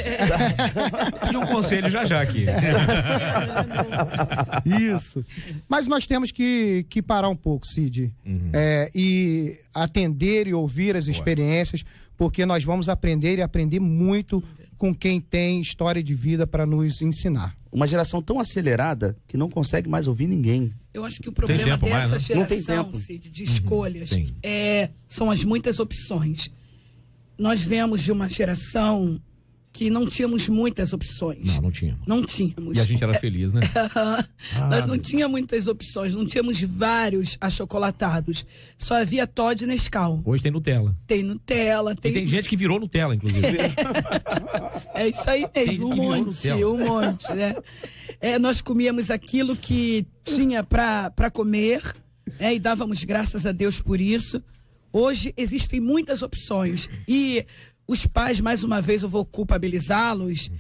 Pedir um conselho já aqui. Isso. Mas nós temos que parar um pouco, Cid. E atender e ouvir as experiências, porque nós vamos aprender e aprender muito com quem tem história de vida para nos ensinar. Uma geração tão acelerada que não consegue mais ouvir ninguém. Eu acho que o problema dessa geração, Cid, de escolhas, são as muitas opções. Nós viemos de uma geração que não tínhamos muitas opções. Não tínhamos. Não tínhamos. E a gente era feliz, né? Nós não tínhamos muitas opções, não tínhamos vários achocolatados. Só havia Toddy e Nescau. Hoje tem Nutella. Tem Nutella. Tem gente que virou Nutella, inclusive. É isso aí mesmo, um monte, né? Nós comíamos aquilo que tinha para comer, e dávamos graças a Deus por isso. Hoje existem muitas opções e os pais, mais uma vez eu vou culpabilizá-los,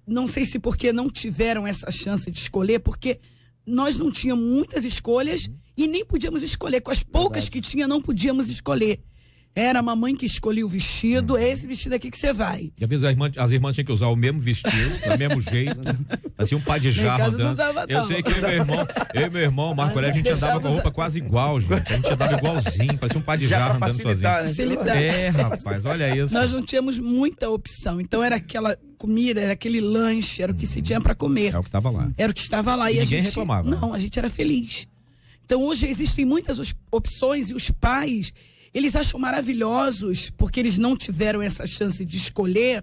não sei se porque não tiveram essa chance de escolher, porque nós não tínhamos muitas escolhas e nem podíamos escolher, com as poucas que tinha não podíamos escolher. Era a mamãe que escolhia o vestido, é esse vestido aqui que você vai. E às vezes as irmãs tinham que usar o mesmo vestido, do mesmo jeito, fazia um pá de jarro andando. Eu sei que eu e meu irmão, Marco Aurélio, a gente andava com a roupa quase igual, gente. A gente andava igualzinho, parecia um pá de jarro andando sozinho. Rapaz, olha isso. Nós não tínhamos muita opção, então era aquela comida, era aquele lanche, era o que se tinha para comer. É o que estava lá. Era o que estava lá. E ninguém reclamava. Não, a gente era feliz. Então hoje existem muitas opções e os pais, eles acham maravilhosos, porque eles não tiveram essa chance de escolher,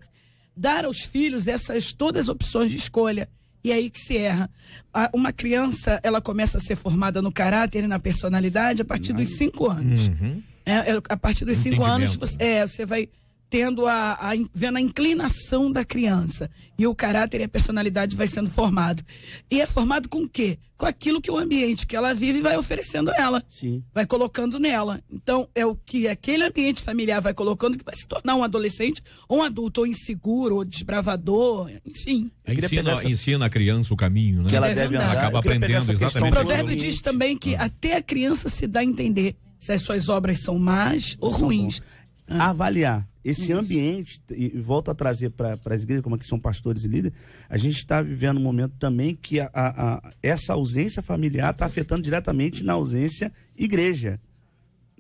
dar aos filhos todas as opções de escolha. E é aí que se erra. Uma criança, ela começa a ser formada no caráter e na personalidade a partir dos 5 anos. A partir dos 5 anos, você vai tendo vendo a inclinação da criança. E o caráter e a personalidade vai sendo formado. E é formado com o quê? Com aquilo que o ambiente que ela vive vai oferecendo a ela. Sim. Vai colocando nela. Então, é o que aquele ambiente familiar vai colocando que vai se tornar um adolescente, ou um adulto, ou inseguro, ou desbravador, enfim. Ensina a criança o caminho, né? Que ela deve andar. Acaba aprendendo exatamente. O provérbio diz também que até a criança se dá a entender se as suas obras são más ou ruins. Avaliar esse ambiente, e volto a trazer para as igrejas, como aqui são pastores e líderes, a gente está vivendo um momento também que essa ausência familiar está afetando diretamente na ausência igreja,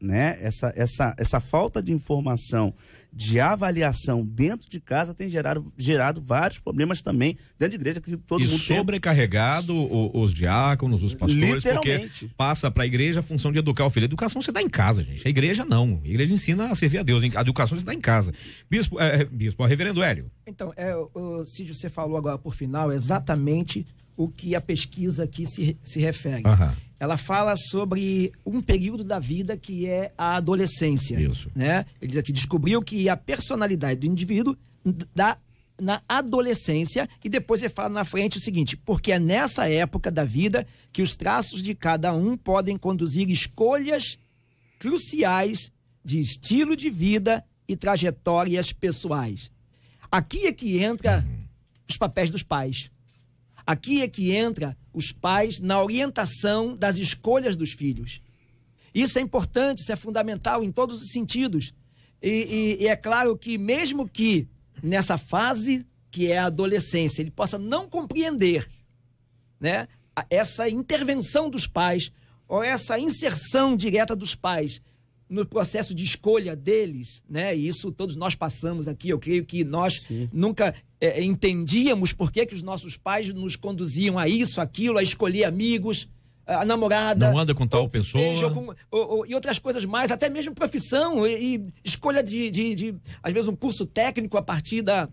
né? Essa falta de informação, de avaliação dentro de casa tem gerado vários problemas também dentro de igreja, que todo mundo sobrecarregado os diáconos, os pastores, porque passa para a igreja a função de educar o filho. A educação se dá em casa, gente. A igreja não. A igreja ensina a servir a Deus. A educação se dá em casa. Bispo, reverendo Hélio. Então, Cid, você falou agora por final exatamente o que a pesquisa aqui se refere. Ela fala sobre um período da vida que é a adolescência. Isso. Né? Ele diz aqui, descobriu que a personalidade do indivíduo dá na adolescência, e depois ele fala na frente o seguinte: porque é nessa época da vida que os traços de cada um podem conduzir escolhas cruciais de estilo de vida e trajetórias pessoais. Aqui é que entra os papéis dos pais. Aqui é que entra os pais na orientação das escolhas dos filhos. Isso é importante, isso é fundamental em todos os sentidos. E é claro que mesmo que nessa fase que é a adolescência, ele possa não compreender, né, essa intervenção dos pais ou essa inserção direta dos pais no processo de escolha deles, né? E isso todos nós passamos aqui. Eu creio que nós nunca entendíamos por que os nossos pais nos conduziam a isso, aquilo, a escolher amigos, a namorada. Não anda com tal pessoa. Seja, e outras coisas mais, até mesmo profissão e escolha de, às vezes, um curso técnico a partir da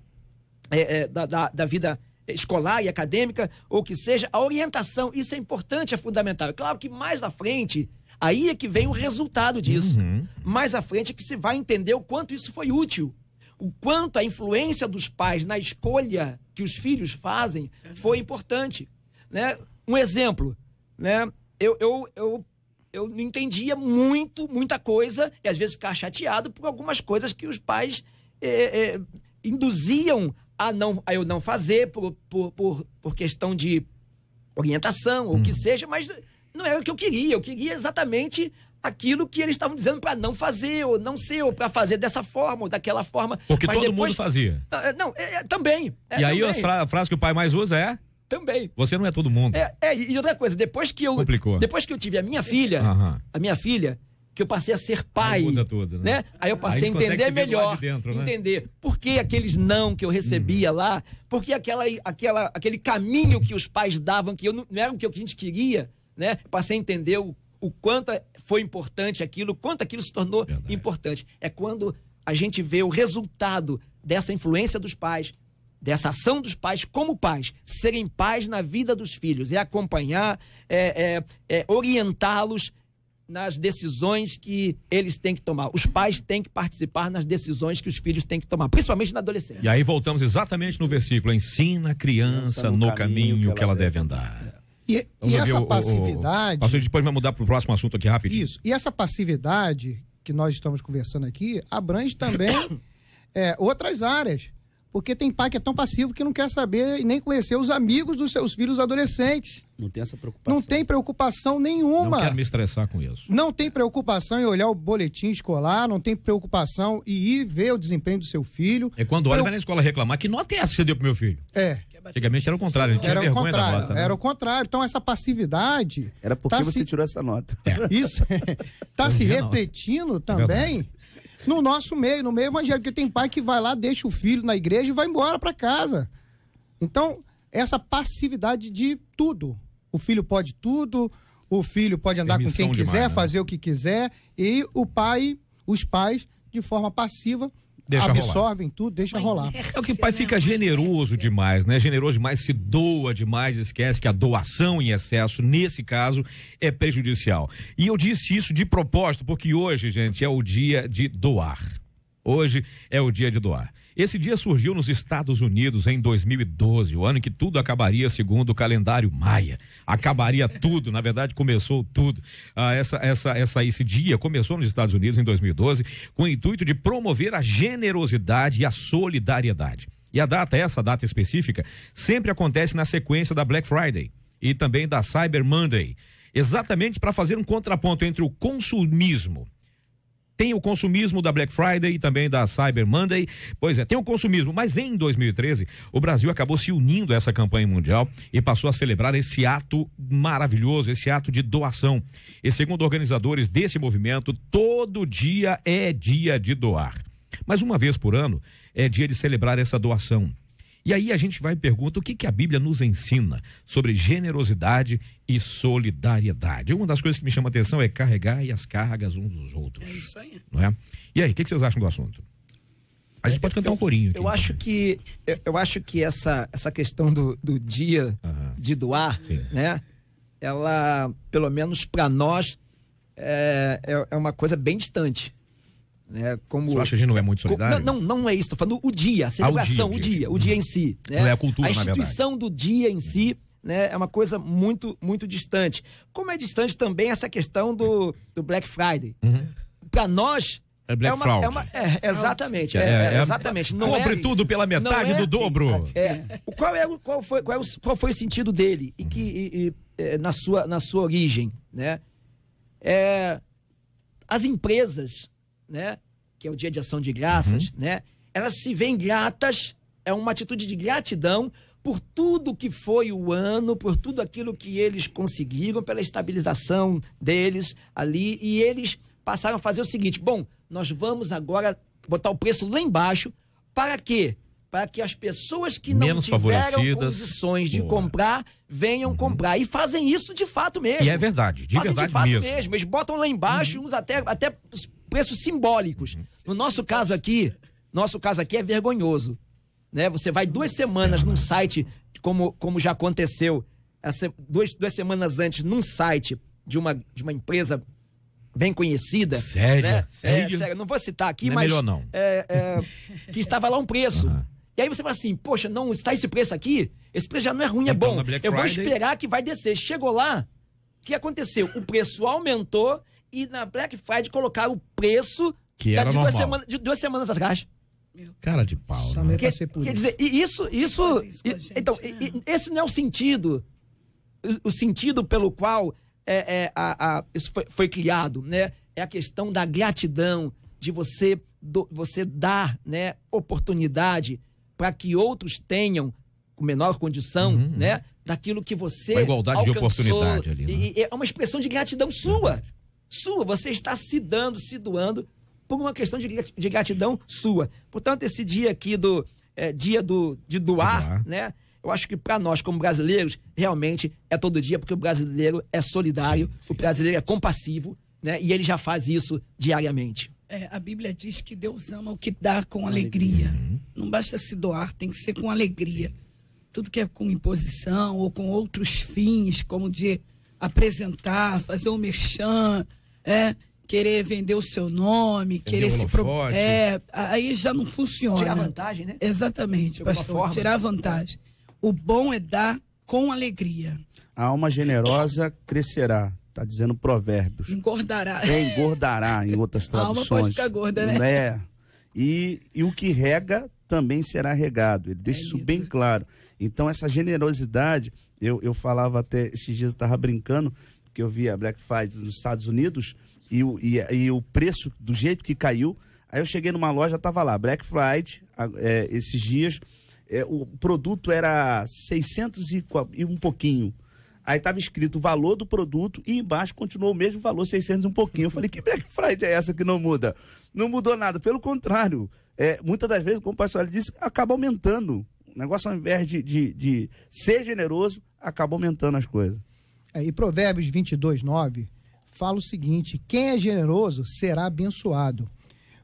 vida escolar e acadêmica, ou que seja, a orientação. Isso é importante, é fundamental. É claro que mais à frente, aí é que vem o resultado disso. Mais à frente é que se vai entender o quanto isso foi útil. O quanto a influência dos pais na escolha que os filhos fazem foi importante. Né? Um exemplo, né? Eu não entendia muita coisa, e às vezes ficava chateado por algumas coisas que os pais induziam a eu não fazer por questão de orientação, ou o que seja, mas não era o que eu queria. Eu queria exatamente aquilo que eles estavam dizendo para não fazer, ou não ser, ou para fazer dessa forma, ou daquela forma. Porque mas todo depois... mundo fazia. Não, também. E aí também. a frase que o pai mais usa é... Também. Você não é todo mundo. E outra coisa, depois que eu tive a minha filha, que eu passei a ser pai, aí muda tudo, né? Aí eu passei a entender melhor, entender por que aqueles não que eu recebia lá, porque aquele caminho que os pais davam, que não era o que a gente queria, né? Passei a entender o quanto foi importante aquilo, o quanto aquilo se tornou importante. É quando a gente vê o resultado dessa influência dos pais, dessa ação dos pais como pais, serem pais na vida dos filhos, acompanhar, orientá-los nas decisões que eles têm que tomar. Os pais têm que participar nas decisões que os filhos têm que tomar, principalmente na adolescência. E aí voltamos exatamente no versículo: ensina a criança no caminho que ela deve andar. E essa passividade... Pastor, depois vai mudar para o próximo assunto aqui rapidinho. Isso. E essa passividade que nós estamos conversando aqui abrange também outras áreas. Porque tem pai que é tão passivo que não quer saber e nem conhecer os amigos dos seus filhos adolescentes. Não tem essa preocupação. Não tem preocupação nenhuma. Não quero me estressar com isso. Não tem preocupação em olhar o boletim escolar, não tem preocupação em ir ver o desempenho do seu filho. É quando olha, vai na escola reclamar. Que nota é essa que você deu pro meu filho? Antigamente era o contrário, ele tinha vergonha da nota. Né? Era o contrário. Então essa passividade... Era porque você tirou essa nota. Isso. Está se refletindo também... No nosso meio, no meio evangélico, porque tem pai que vai lá, deixa o filho na igreja e vai embora para casa. Então, essa passividade de tudo. O filho pode tudo, o filho pode andar com quem quiser, fazer o que quiser, e os pais, de forma passiva, absorvem tudo, deixa rolar. É o que o pai fica generoso demais, né? Generoso demais, se doa demais, esquece que a doação em excesso, nesse caso, é prejudicial. E eu disse isso de propósito, porque hoje, gente, é o dia de doar. Hoje é o dia de doar. Esse dia surgiu nos Estados Unidos em 2012, o ano em que tudo acabaria segundo o calendário maia. Acabaria tudo, na verdade começou tudo. Esse dia começou nos Estados Unidos em 2012 com o intuito de promover a generosidade e a solidariedade. E essa data específica, sempre acontece na sequência da Black Friday e também da Cyber Monday, exatamente para fazer um contraponto entre o consumismo. Tem o consumismo da Black Friday e também da Cyber Monday. Pois é, tem o consumismo, mas em 2013 o Brasil acabou se unindo a essa campanha mundial e passou a celebrar esse ato maravilhoso, esse ato de doação. E segundo organizadores desse movimento, todo dia é dia de doar. Mas uma vez por ano é dia de celebrar essa doação. E aí a gente vai e pergunta o que a Bíblia nos ensina sobre generosidade e solidariedade. Uma das coisas que me chama a atenção é carregar as cargas uns dos outros. É isso aí. Não é? E aí, o que vocês acham do assunto? A gente pode cantar um corinho aqui. Eu acho que essa questão do dia de doar, né? Ela, pelo menos para nós, é uma coisa bem distante. Né, você acha que a gente não é muito solidário? Não é isso, estou falando o dia, a celebração, o dia em si. Né? Não é a cultura, a instituição do dia em si, né, é uma coisa muito, muito distante. Como é distante também essa questão do Black Friday. Para nós... É Black Friday. Exatamente. Exatamente. Compre tudo pela metade do dobro. Qual foi o sentido dele? Na sua origem, né? As empresas, né, que é o dia de ação de graças, né, elas se veem gratas, é uma atitude de gratidão por tudo que foi o ano, por tudo aquilo que eles conseguiram, pela estabilização deles ali, e eles passaram a fazer o seguinte: bom, nós vamos agora botar o preço lá embaixo, para quê? Para que as pessoas que não tiveram condições de comprar, venham comprar. E fazem isso de fato mesmo. E é verdade, de verdade mesmo. Eles botam lá embaixo uns até preços simbólicos. No nosso caso aqui é vergonhoso. Né? Você vai 2 semanas num site, como já aconteceu, duas semanas antes, num site de uma empresa bem conhecida. Sério? Né? Sério, não vou citar aqui, não mas... É melhor não. Que estava lá um preço. E aí você fala assim, poxa, não está esse preço aqui? Esse preço já não é ruim, é bom. Eu vou esperar que vai descer. Chegou lá, o que aconteceu? O preço aumentou e na Black Friday colocaram o preço que era de 2 semanas atrás. Cara de pau. Né? Quer dizer, então, esse não é o sentido pelo qual isso foi criado, né? É a questão da gratidão, de você dar, né, oportunidade para que outros tenham com menor condição, né, daquilo que você uma igualdade alcançou. De oportunidade ali, né? E é uma expressão de gratidão sua. Você está se dando, se doando por uma questão de gratidão sua. Portanto, esse dia aqui de doar, né? Eu acho que para nós, como brasileiros, realmente é todo dia, porque o brasileiro é solidário, o brasileiro é compassivo, né? E ele já faz isso diariamente. A Bíblia diz que Deus ama o que dá com alegria. Não basta se doar, tem que ser com alegria. Tudo que é com imposição ou com outros fins, como de apresentar, fazer um merchan, querer vender o seu nome, querer se... aí já não funciona. Tirar vantagem, né? Exatamente, pastor, tirar vantagem. O bom é dar com alegria. A alma generosa crescerá, está dizendo Provérbios. Engordará. Engordará, em outras traduções. A alma pode ficar gorda, né? E o que rega também será regado. Ele deixa isso bem claro. Então, essa generosidade, eu falava até, esses dias eu estava brincando, que eu vi a Black Friday nos Estados Unidos e o preço do jeito que caiu. Aí eu cheguei numa loja, estava lá, Black Friday, esses dias, o produto era 600 e um pouquinho. Aí estava escrito o valor do produto e embaixo continuou o mesmo valor, 600 e um pouquinho. Eu falei, que Black Friday é essa que não muda? Não mudou nada, pelo contrário. Muitas das vezes, como o pastor disse, acaba aumentando. O negócio, ao invés de ser generoso, acaba aumentando as coisas. E Provérbios 22:9 fala o seguinte: quem é generoso será abençoado,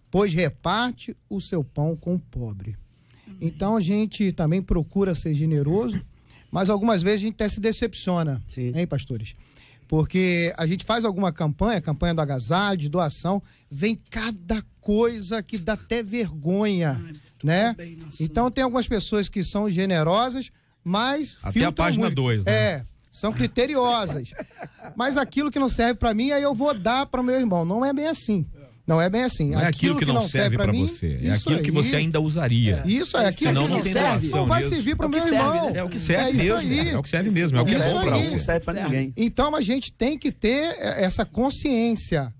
pois reparte o seu pão com o pobre. Então a gente também procura ser generoso, mas algumas vezes a gente até se decepciona, hein, pastores? Porque a gente faz alguma campanha do agasalho, de doação, vem cada coisa que dá até vergonha, né? Então tem algumas pessoas que são generosas, mas até a página 2, né? São criteriosas. Mas aquilo que não serve para mim, aí eu vou dar para o meu irmão. Não é bem assim. Não é bem assim. Não é aquilo que não serve para você. É aquilo que você ainda usaria. Isso é aquilo que não serve. Não vai servir para o meu irmão. É o que serve mesmo. É o que serve mesmo. É o que é bom para você. Não serve para ninguém. Então a gente tem que ter essa consciência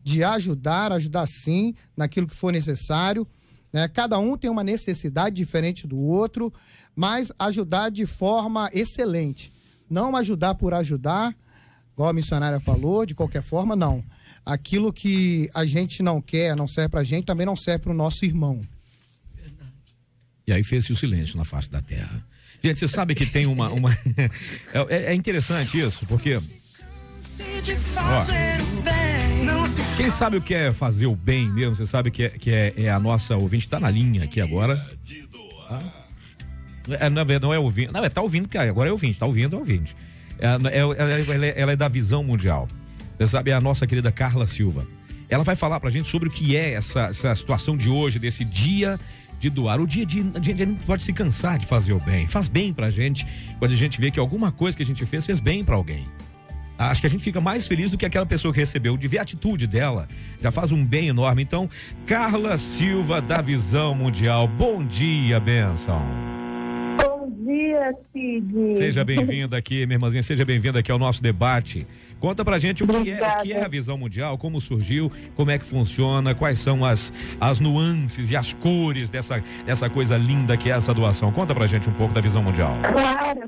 de ajudar sim naquilo que for necessário, né? Cada um tem uma necessidade diferente do outro, mas ajudar de forma excelente. Não ajudar por ajudar, igual a missionária falou, de qualquer forma, não. Aquilo que a gente não quer, não serve pra gente, também não serve pro nosso irmão. E aí fez-se o silêncio na face da terra. Gente, você sabe que tem uma... é interessante isso, porque... quem sabe o que é fazer o bem mesmo, você sabe que é a nossa ouvinte, tá na linha aqui agora. Na verdade, não é ouvinte. Não, tá ouvindo, porque agora é ouvinte, tá ouvindo, é ouvinte. Ela é da Visão Mundial. Você sabe, é a nossa querida Carla Silva. Ela vai falar pra gente sobre o que é essa situação de hoje, desse dia de doar. O dia a gente não pode se cansar de fazer o bem. Faz bem pra gente quando a gente vê que alguma coisa que a gente fez bem pra alguém. Acho que a gente fica mais feliz do que aquela pessoa que recebeu, de ver a atitude dela. Já faz um bem enorme. Então, Carla Silva, da Visão Mundial. Bom dia, bênção. Bom dia, Cid. Seja bem-vinda aqui, minha irmãzinha, seja bem-vinda aqui ao nosso debate. Conta pra gente o que é a Visão Mundial, como surgiu, como é que funciona, quais são as nuances e as cores dessa coisa linda que é essa doação. Conta pra gente um pouco da Visão Mundial.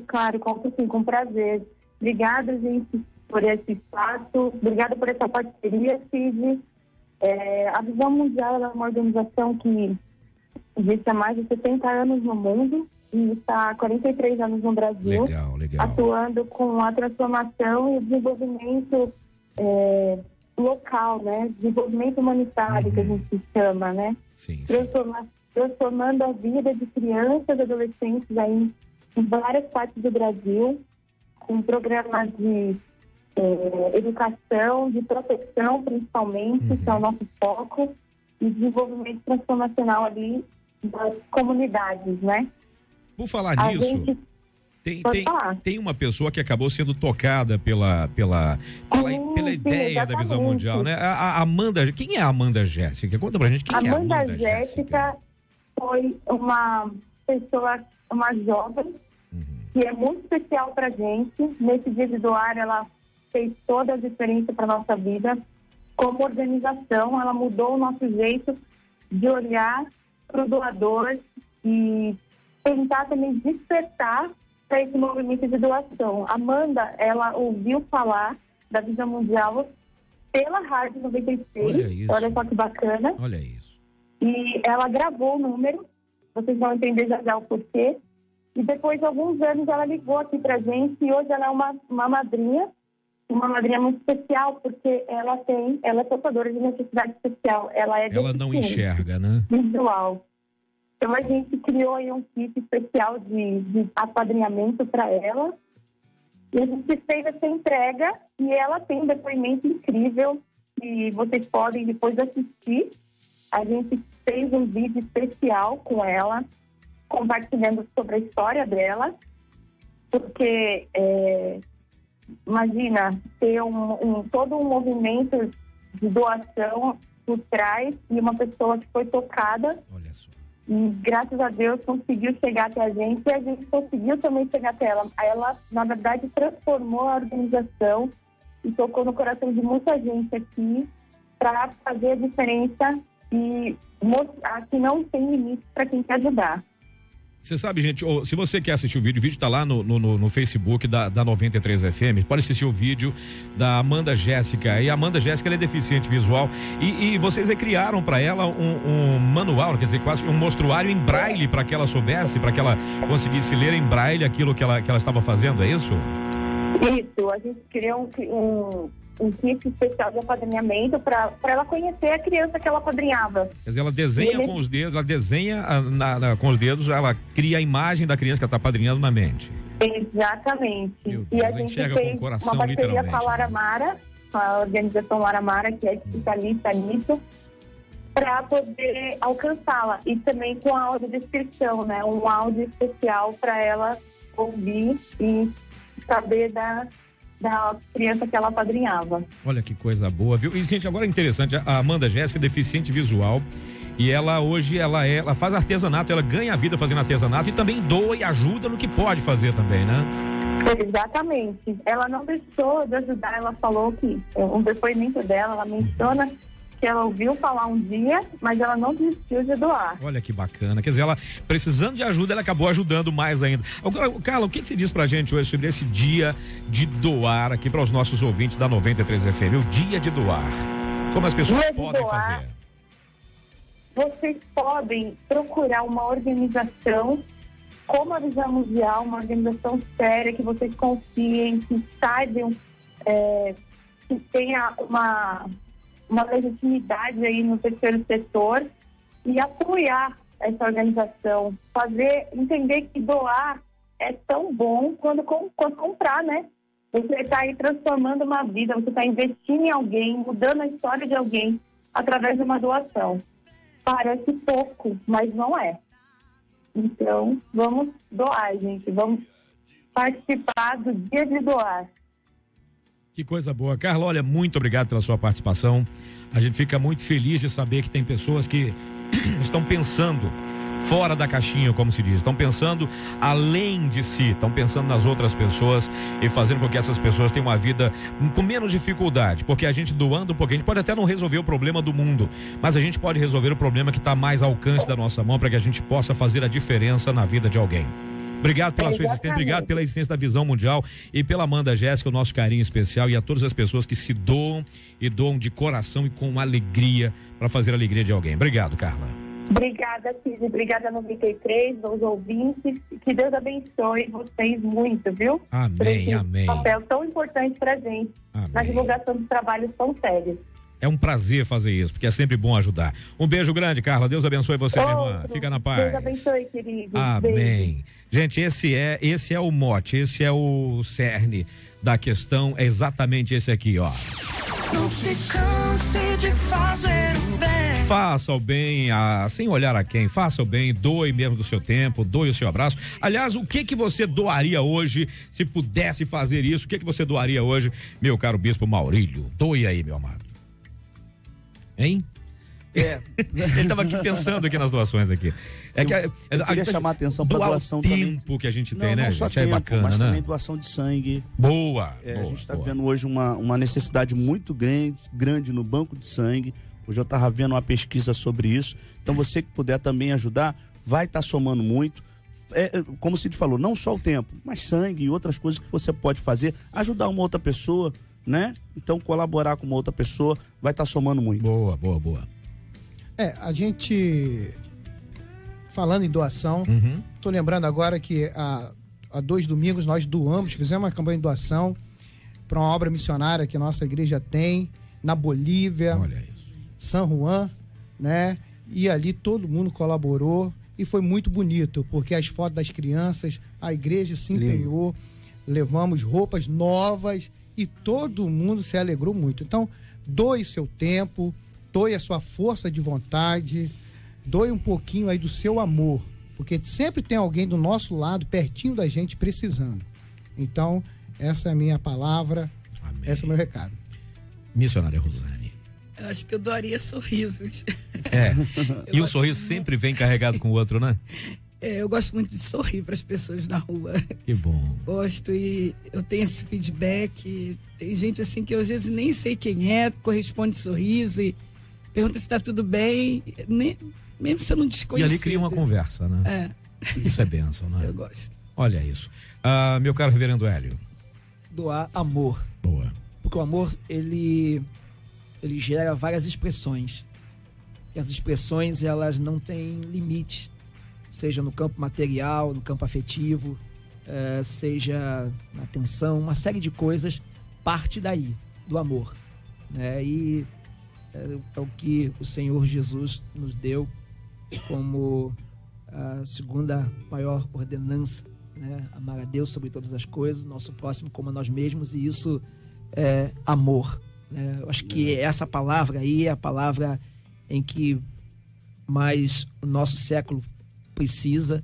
Claro, conto sim, com prazer. Obrigada, gente, por esse espaço, obrigada por essa parceria, Cid. A Visão Mundial é uma organização que existe há mais de 70 anos no mundo e está há 43 anos no Brasil, legal. Atuando com a transformação e o desenvolvimento local, né? Desenvolvimento humanitário, que a gente chama, né? Sim. Transformando a vida de crianças e adolescentes aí em várias partes do Brasil, com programas de educação, de proteção, principalmente, que é o nosso foco, e desenvolvimento transformacional ali das comunidades, né? Por falar nisso, tem uma pessoa que acabou sendo tocada pela ideia da Visão Mundial, né? A Amanda, quem é a Amanda Jéssica? Conta pra gente quem é a Amanda Jéssica. Foi uma pessoa, uma jovem, que é muito especial pra gente. Nesse dia de doar, ela fez toda a diferença para nossa vida. Como organização, ela mudou o nosso jeito de olhar para o doador e tentar também despertar para esse movimento de doação. Amanda, ela ouviu falar da Visão Mundial pela Rádio 96. Olha só que bacana. Olha isso. E ela gravou o número, vocês vão entender já o porquê. E depois de alguns anos ela ligou aqui pra gente e hoje ela é uma madrinha muito especial, porque ela é portadora de necessidade especial. Ela não enxerga, né? Visual. Então a gente criou aí um kit especial de apadrinhamento para ela. E a gente fez essa entrega e ela tem um depoimento incrível e vocês podem depois assistir. A gente fez um vídeo especial com ela, compartilhando sobre a história dela, porque imagina ter todo um movimento de doação por trás e uma pessoa que foi tocada. Olha só. E graças a Deus conseguiu chegar até a gente e a gente conseguiu também chegar até ela. Ela, na verdade, transformou a organização e tocou no coração de muita gente aqui para fazer a diferença e mostrar que não tem limite para quem quer ajudar. Você sabe, gente, se você quer assistir o vídeo tá lá no Facebook da 93 FM, pode assistir o vídeo da Amanda Jéssica. E a Amanda Jéssica, ela é deficiente visual e vocês criaram para ela um manual, quer dizer, quase um mostruário em braille para que ela soubesse, para que ela conseguisse ler em braille aquilo que ela estava fazendo, é isso? Isso, a gente criou um kit especial de apadrinhamento para ela conhecer a criança que ela apadrinhava. Quer dizer, ela desenha com os dedos, ela desenha com os dedos, ela cria a imagem da criança que ela está apadrinhando na mente. Exatamente. Deus, e a gente fez com o coração, uma parceria com a Lara Mara, a organização Lara Mara, que é especialista nisso, para poder alcançá-la. E também com a audiodescrição, né? Um áudio especial para ela ouvir e saber da criança que ela apadrinhava. Olha que coisa boa, viu? E, gente, agora é interessante, a Amanda Jéssica é deficiente visual e ela hoje, ela faz artesanato, ela ganha a vida fazendo artesanato e também doa e ajuda no que pode fazer também, né? Exatamente. Ela não deixou de ajudar, ela falou que, um depoimento dela, ela menciona que ela ouviu falar um dia, mas ela não desistiu de doar. Olha que bacana, quer dizer, ela precisando de ajuda, ela acabou ajudando mais ainda. Carla, o que se diz pra gente hoje sobre esse dia de doar aqui para os nossos ouvintes da 93 FM, o dia de doar? Como as pessoas podem fazer? Vocês podem procurar uma organização como a Visão Mundial, uma organização séria, que vocês confiem, que saibam, que tenha uma legitimidade aí no terceiro setor e apoiar essa organização, entender que doar é tão bom quanto comprar, né? Você está aí transformando uma vida, você está investindo em alguém, mudando a história de alguém através de uma doação. Parece pouco, mas não é. Então, vamos doar, gente. Vamos participar do dia de doar. Que coisa boa. Carla, olha, muito obrigado pela sua participação. A gente fica muito feliz de saber que tem pessoas que estão pensando fora da caixinha, como se diz. Estão pensando além de si, estão pensando nas outras pessoas e fazendo com que essas pessoas tenham uma vida com menos dificuldade. Porque a gente doando um pouquinho, a gente pode até não resolver o problema do mundo, mas a gente pode resolver o problema que está mais ao alcance da nossa mão para que a gente possa fazer a diferença na vida de alguém. Obrigado pela sua existência, obrigado pela existência da Visão Mundial e pela Amanda Jéssica, o nosso carinho especial, e a todas as pessoas que se doam e doam de coração e com alegria para fazer a alegria de alguém. Obrigado, Carla. Obrigada, Cid. Obrigada, 93, aos ouvintes. Que Deus abençoe vocês muito, viu? Amém, amém. Um papel tão importante pra gente na divulgação dos trabalhos tão sérios. É um prazer fazer isso, porque é sempre bom ajudar. Um beijo grande, Carla. Deus abençoe você, minha irmã. Fica na paz. Deus abençoe, querido. Amém. Beijo. Gente, esse é o mote, esse é o cerne da questão, é exatamente esse aqui, ó. Não se canse de fazer o bem. Faça o bem, sem olhar a quem, faça o bem, doe mesmo do seu tempo, doe o seu abraço. Aliás, o que você doaria hoje, se pudesse fazer isso, o que você doaria hoje, meu caro Bispo Maurílio? Doe aí, meu amado. Hein? Ele estava aqui pensando aqui nas doações aqui. Eu queria chamar a atenção para a doação tempo também. que a gente tem, né? Não só gente? tempo, É bacana, mas né? também doação de sangue. Boa. A gente está vendo hoje uma necessidade muito grande no banco de sangue. Hoje eu estava vendo uma pesquisa sobre isso. Então você que puder também ajudar, vai estar somando muito. Como o Cid falou, não só o tempo, mas sangue e outras coisas que você pode fazer. Ajudar uma outra pessoa, né? Então colaborar com uma outra pessoa vai estar somando muito. Boa. A gente, falando em doação, tô lembrando agora que há 2 domingos nós fizemos uma campanha de doação para uma obra missionária que a nossa igreja tem na Bolívia, Olha isso. São Juan, né? E ali todo mundo colaborou e foi muito bonito, porque as fotos das crianças, a igreja se empenhou, levamos roupas novas e todo mundo se alegrou muito. Então, doe seu tempo, doe a sua força de vontade, doe um pouquinho aí do seu amor, porque sempre tem alguém do nosso lado, pertinho da gente, precisando. Então, essa é a minha palavra, Amém. esse é o meu recado. Missionária Rosane. Eu acho que eu doaria sorrisos. E o sorriso sempre vem carregado com o outro, né? Eu gosto muito de sorrir para as pessoas na rua. Que bom. Gosto, e eu tenho esse feedback. Tem gente assim que eu às vezes nem sei quem é, corresponde sorriso e pergunta se tá tudo bem, mesmo sendo desconhecido. E ali cria uma conversa, né? Isso é bênção, né? Eu gosto. Olha isso. Meu caro reverendo Hélio. Doar amor. Boa. Porque o amor, ele gera várias expressões. E as expressões, elas não têm limite. Seja no campo material, no campo afetivo, seja na atenção, uma série de coisas parte daí, do amor. Né? E é o que o Senhor Jesus nos deu como a segunda maior ordenança, né? Amar a Deus sobre todas as coisas, nosso próximo como a nós mesmos, e isso é amor. Eu acho que essa palavra aí é a palavra em que mais o nosso século precisa,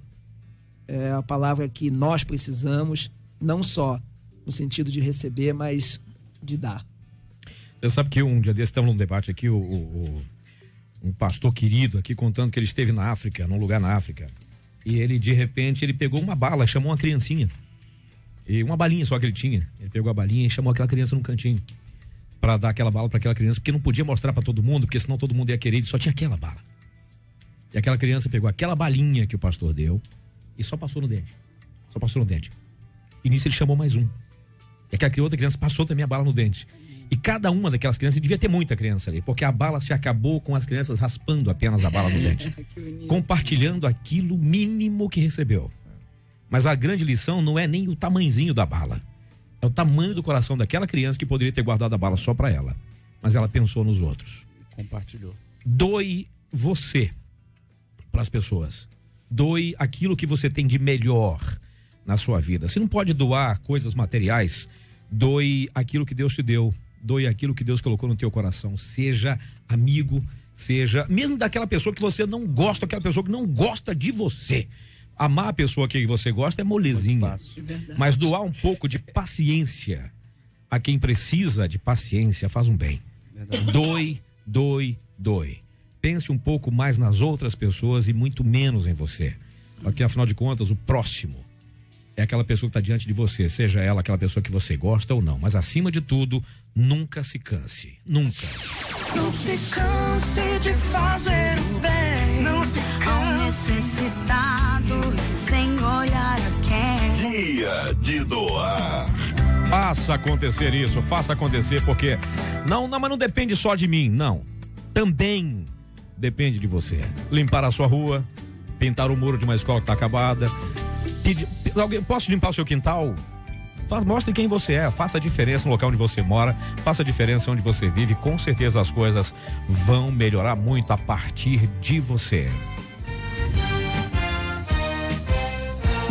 é a palavra que nós precisamos, não só no sentido de receber, mas de dar. Você sabe que um dia desse estava num debate aqui, um pastor querido aqui contando que ele esteve na África, num lugar na África, e ele de repente ele pegou uma bala, chamou uma criancinha, e uma balinha só que ele tinha, ele pegou a balinha e chamou aquela criança num cantinho para dar aquela bala para aquela criança, porque não podia mostrar para todo mundo, porque senão todo mundo ia querer, ele só tinha aquela bala. E aquela criança pegou aquela balinha que o pastor deu e só passou no dente. E nisso ele chamou mais um. E aquela outra criança passou também a bala no dente. E cada uma daquelas crianças, devia ter muita criança ali, porque a bala se acabou com as crianças raspando apenas a bala no dente. Compartilhando aquilo mínimo que recebeu. Mas a grande lição não é nem o tamanhozinho da bala. É o tamanho do coração daquela criança que poderia ter guardado a bala só para ela. Mas ela pensou nos outros. Compartilhou. Doe você para as pessoas. Doe aquilo que você tem de melhor na sua vida. Se não pode doar coisas materiais, doe aquilo que Deus te deu. Doe aquilo que Deus colocou no teu coração. Seja amigo, seja mesmo daquela pessoa que você não gosta, aquela pessoa que não gosta de você. Amar a pessoa que você gosta é molezinha. Mas doar um pouco de paciência a quem precisa de paciência faz um bem. Doe. Pense um pouco mais nas outras pessoas e muito menos em você. Porque, afinal de contas, o próximo é aquela pessoa que está diante de você, seja ela aquela pessoa que você gosta ou não. Mas, acima de tudo, nunca se canse. Nunca. Não se canse de fazer o bem. Não se canse. Ao necessitado, sem olhar a quem. Dia de doar. Faça acontecer isso, faça acontecer, porque mas não depende só de mim, não. Também depende de você. Limpar a sua rua, pintar o muro de uma escola que está acabada. Posso limpar o seu quintal? Mostre quem você é, faça a diferença no local onde você mora, faça a diferença onde você vive. Com certeza as coisas vão melhorar muito a partir de você.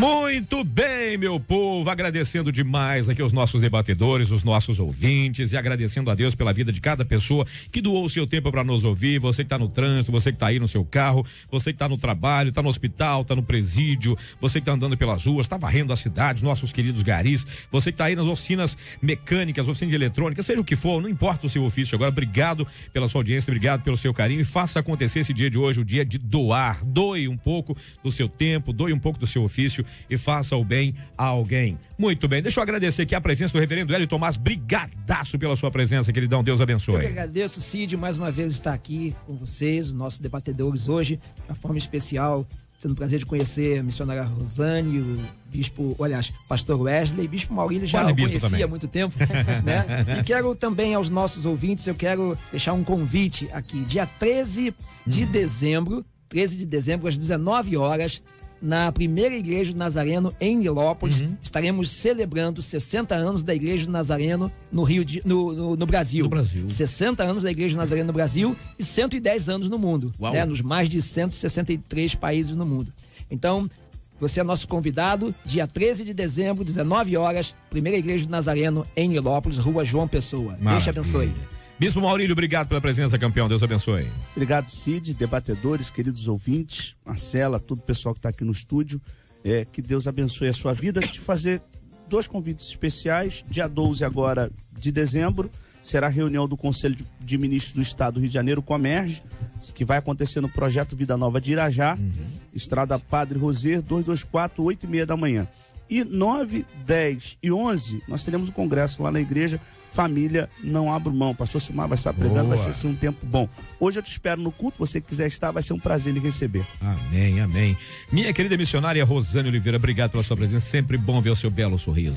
Muito bem, meu povo, agradecendo demais aqui os nossos debatedores, os nossos ouvintes, e agradecendo a Deus pela vida de cada pessoa que doou o seu tempo para nos ouvir. Você que tá no trânsito, você que tá aí no seu carro, você que tá no trabalho, tá no hospital, tá no presídio, você que tá andando pelas ruas, tá varrendo a cidade, nossos queridos garis, você que tá aí nas oficinas mecânicas, oficina de eletrônica, seja o que for, não importa o seu ofício agora. Obrigado pela sua audiência, obrigado pelo seu carinho, e faça acontecer esse dia de hoje, o dia de doar. Doe um pouco do seu tempo, doe um pouco do seu ofício e faça o bem a alguém. Muito bem, deixa eu agradecer aqui a presença do reverendo Hélio Tomás. Brigadaço pela sua presença, queridão, Deus abençoe. Eu que agradeço, Cid, mais uma vez estar aqui com vocês, os nossos debatedores hoje, de forma especial, tendo o prazer de conhecer a missionária Rosane, o bispo, aliás, pastor Wesley, bispo Maurílio, já o conhecia também há muito tempo, né? E quero também aos nossos ouvintes, eu quero deixar um convite aqui, dia 13 de dezembro, às 19 horas, na primeira igreja do Nazareno em Nilópolis, estaremos celebrando 60 anos da igreja do Nazareno no Brasil. 60 anos da igreja do Nazareno no Brasil e 110 anos no mundo, né? Nos mais de 163 países no mundo. Então, você é nosso convidado, dia 13 de dezembro, 19 horas, primeira igreja do Nazareno em Nilópolis, Rua João Pessoa. Deus te abençoe. Bispo Maurílio, obrigado pela presença, campeão. Deus abençoe. Obrigado, Cid, debatedores, queridos ouvintes, Marcela, todo o pessoal que está aqui no estúdio. Que Deus abençoe a sua vida. Te fazer 2 convites especiais. Dia 12 agora de dezembro será a reunião do Conselho de Ministros do Estado do Rio de Janeiro, Comerge, que vai acontecer no Projeto Vida Nova de Irajá, Estrada Padre Roser, 224, 8h30 da manhã. E 9, 10 e 11 nós teremos um congresso lá na igreja Família Não Abro Mão. Pastor Silmar vai estar pregando, vai ser assim, um tempo bom. Hoje eu te espero no culto, você que quiser estar, vai ser um prazer lhe receber. Amém, amém. Minha querida missionária Rosane Oliveira, obrigado pela sua presença, sempre bom ver o seu belo sorriso.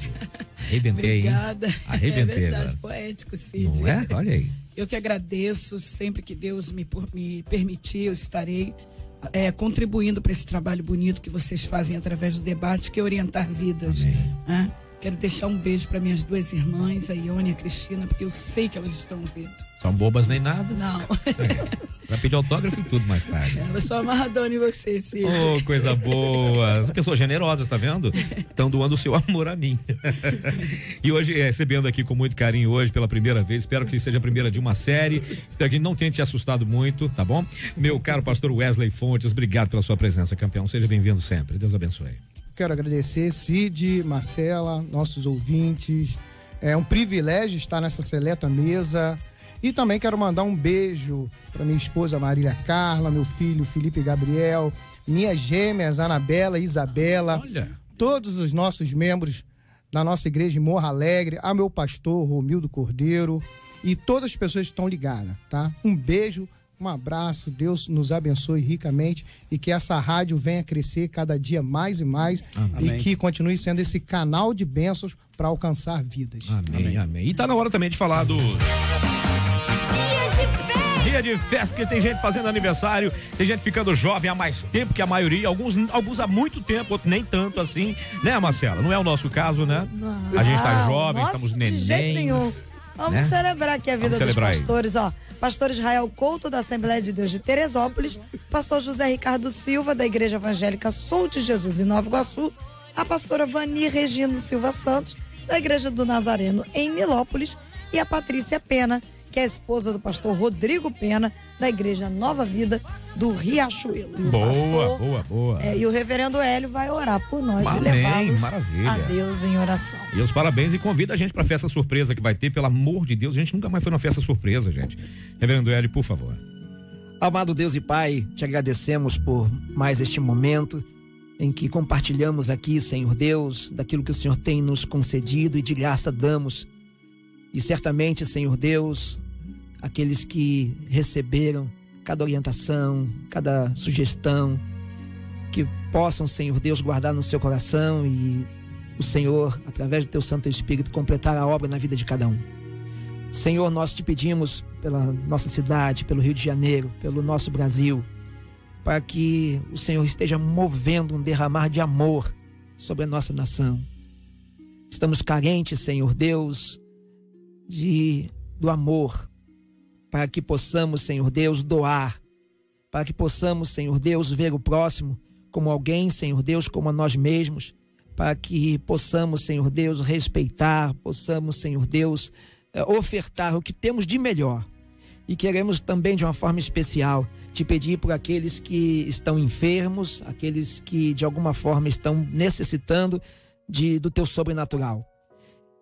Arrebentei, obrigada. Hein? Arrebentei. É verdade, poético, Cid. Não é? Olha aí. Eu que agradeço, sempre que Deus me permitir, eu estarei contribuindo para esse trabalho bonito que vocês fazem através do debate, que é orientar vidas. Né? Quero deixar um beijo para minhas 2 irmãs, a Ione e a Cristina, porque eu sei que elas estão ouvindo. São bobas nem nada? Não. Vai pedir autógrafo e tudo mais tarde. Elas são amarradonas em você, Cid. Oh, coisa boa. As pessoas generosas, tá vendo? Estão doando o seu amor a mim. E hoje, recebendo aqui com muito carinho hoje, pela primeira vez, espero que seja a primeira de uma série, espero que a gente não tenha te assustado muito, tá bom? Meu caro pastor Wesley Fontes, obrigado pela sua presença, campeão. Seja bem-vindo sempre. Deus abençoe. Quero agradecer, Cid, Marcela, nossos ouvintes. É um privilégio estar nessa seleta mesa. E também quero mandar um beijo para minha esposa Marília Carla, meu filho Felipe Gabriel, minhas gêmeas Anabela e Isabela, todos os nossos membros da nossa igreja em Morro Alegre, a meu pastor Romildo Cordeiro e todas as pessoas que estão ligadas, tá? Um beijo, um abraço, Deus nos abençoe ricamente e que essa rádio venha crescer cada dia mais e mais. Amém. E que continue sendo esse canal de bênçãos para alcançar vidas. Amém, amém. E tá na hora também de falar do dia de festa, porque tem gente fazendo aniversário, tem gente ficando jovem há mais tempo que a maioria, alguns há muito tempo, outros nem tanto assim, né, Marcela? Não é o nosso caso, né? A gente tá jovem, estamos nenéns. De jeito nenhum. Vamos celebrar aqui a vida dos pastores, ó. Pastor Israel Couto, da Assembleia de Deus de Teresópolis, pastor José Ricardo Silva, da Igreja Evangélica Sou de Jesus em Nova Iguaçu, a pastora Vani Regino Silva Santos, da Igreja do Nazareno em Nilópolis, e a Patrícia Pena, que é a esposa do pastor Rodrigo Pena, da Igreja Nova Vida do Riachuelo. Boa. E o reverendo Hélio vai orar por nós. Amém, e levá-los maravilha. a Deus em oração. E os parabéns e convida a gente pra festa surpresa que vai ter, pelo amor de Deus. A gente nunca mais foi numa festa surpresa, gente. Reverendo Hélio, por favor. Amado Deus e Pai, te agradecemos por mais este momento em que compartilhamos aqui, Senhor Deus, daquilo que o Senhor tem nos concedido e de graça damos. E certamente, Senhor Deus, aqueles que receberam cada orientação, cada sugestão, que possam, Senhor Deus, guardar no seu coração e o Senhor, através do teu Santo Espírito, completar a obra na vida de cada um. Senhor, nós te pedimos pela nossa cidade, pelo Rio de Janeiro, pelo nosso Brasil, para que o Senhor esteja movendo um derramar de amor sobre a nossa nação. Estamos carentes, Senhor Deus, do amor, para que possamos, Senhor Deus, doar, para que possamos, Senhor Deus, ver o próximo como alguém, Senhor Deus, como a nós mesmos, para que possamos, Senhor Deus, respeitar, possamos, Senhor Deus, ofertar o que temos de melhor. E queremos também, de uma forma especial, te pedir por aqueles que estão enfermos, aqueles que de alguma forma estão necessitando do teu sobrenatural.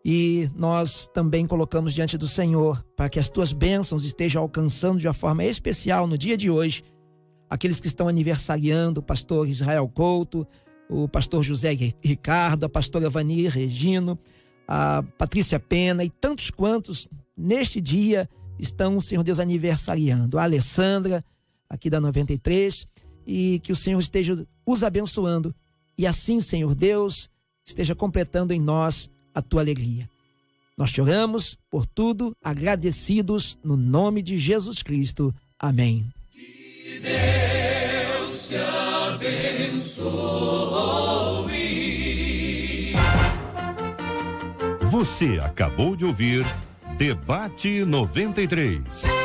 E nós também colocamos diante do Senhor para que as tuas bênçãos estejam alcançando de uma forma especial no dia de hoje aqueles que estão aniversariando, o pastor Israel Couto, o pastor José Ricardo, a pastora Vani Regino, a Patrícia Pena e tantos quantos neste dia estão, Senhor Deus, aniversariando. A Alessandra, aqui da 93, e que o Senhor esteja os abençoando e assim, Senhor Deus, esteja completando em nós a tua alegria. Nós te oramos por tudo, agradecidos no nome de Jesus Cristo. Amém. Que Deus te abençoe. Você acabou de ouvir Debate 93.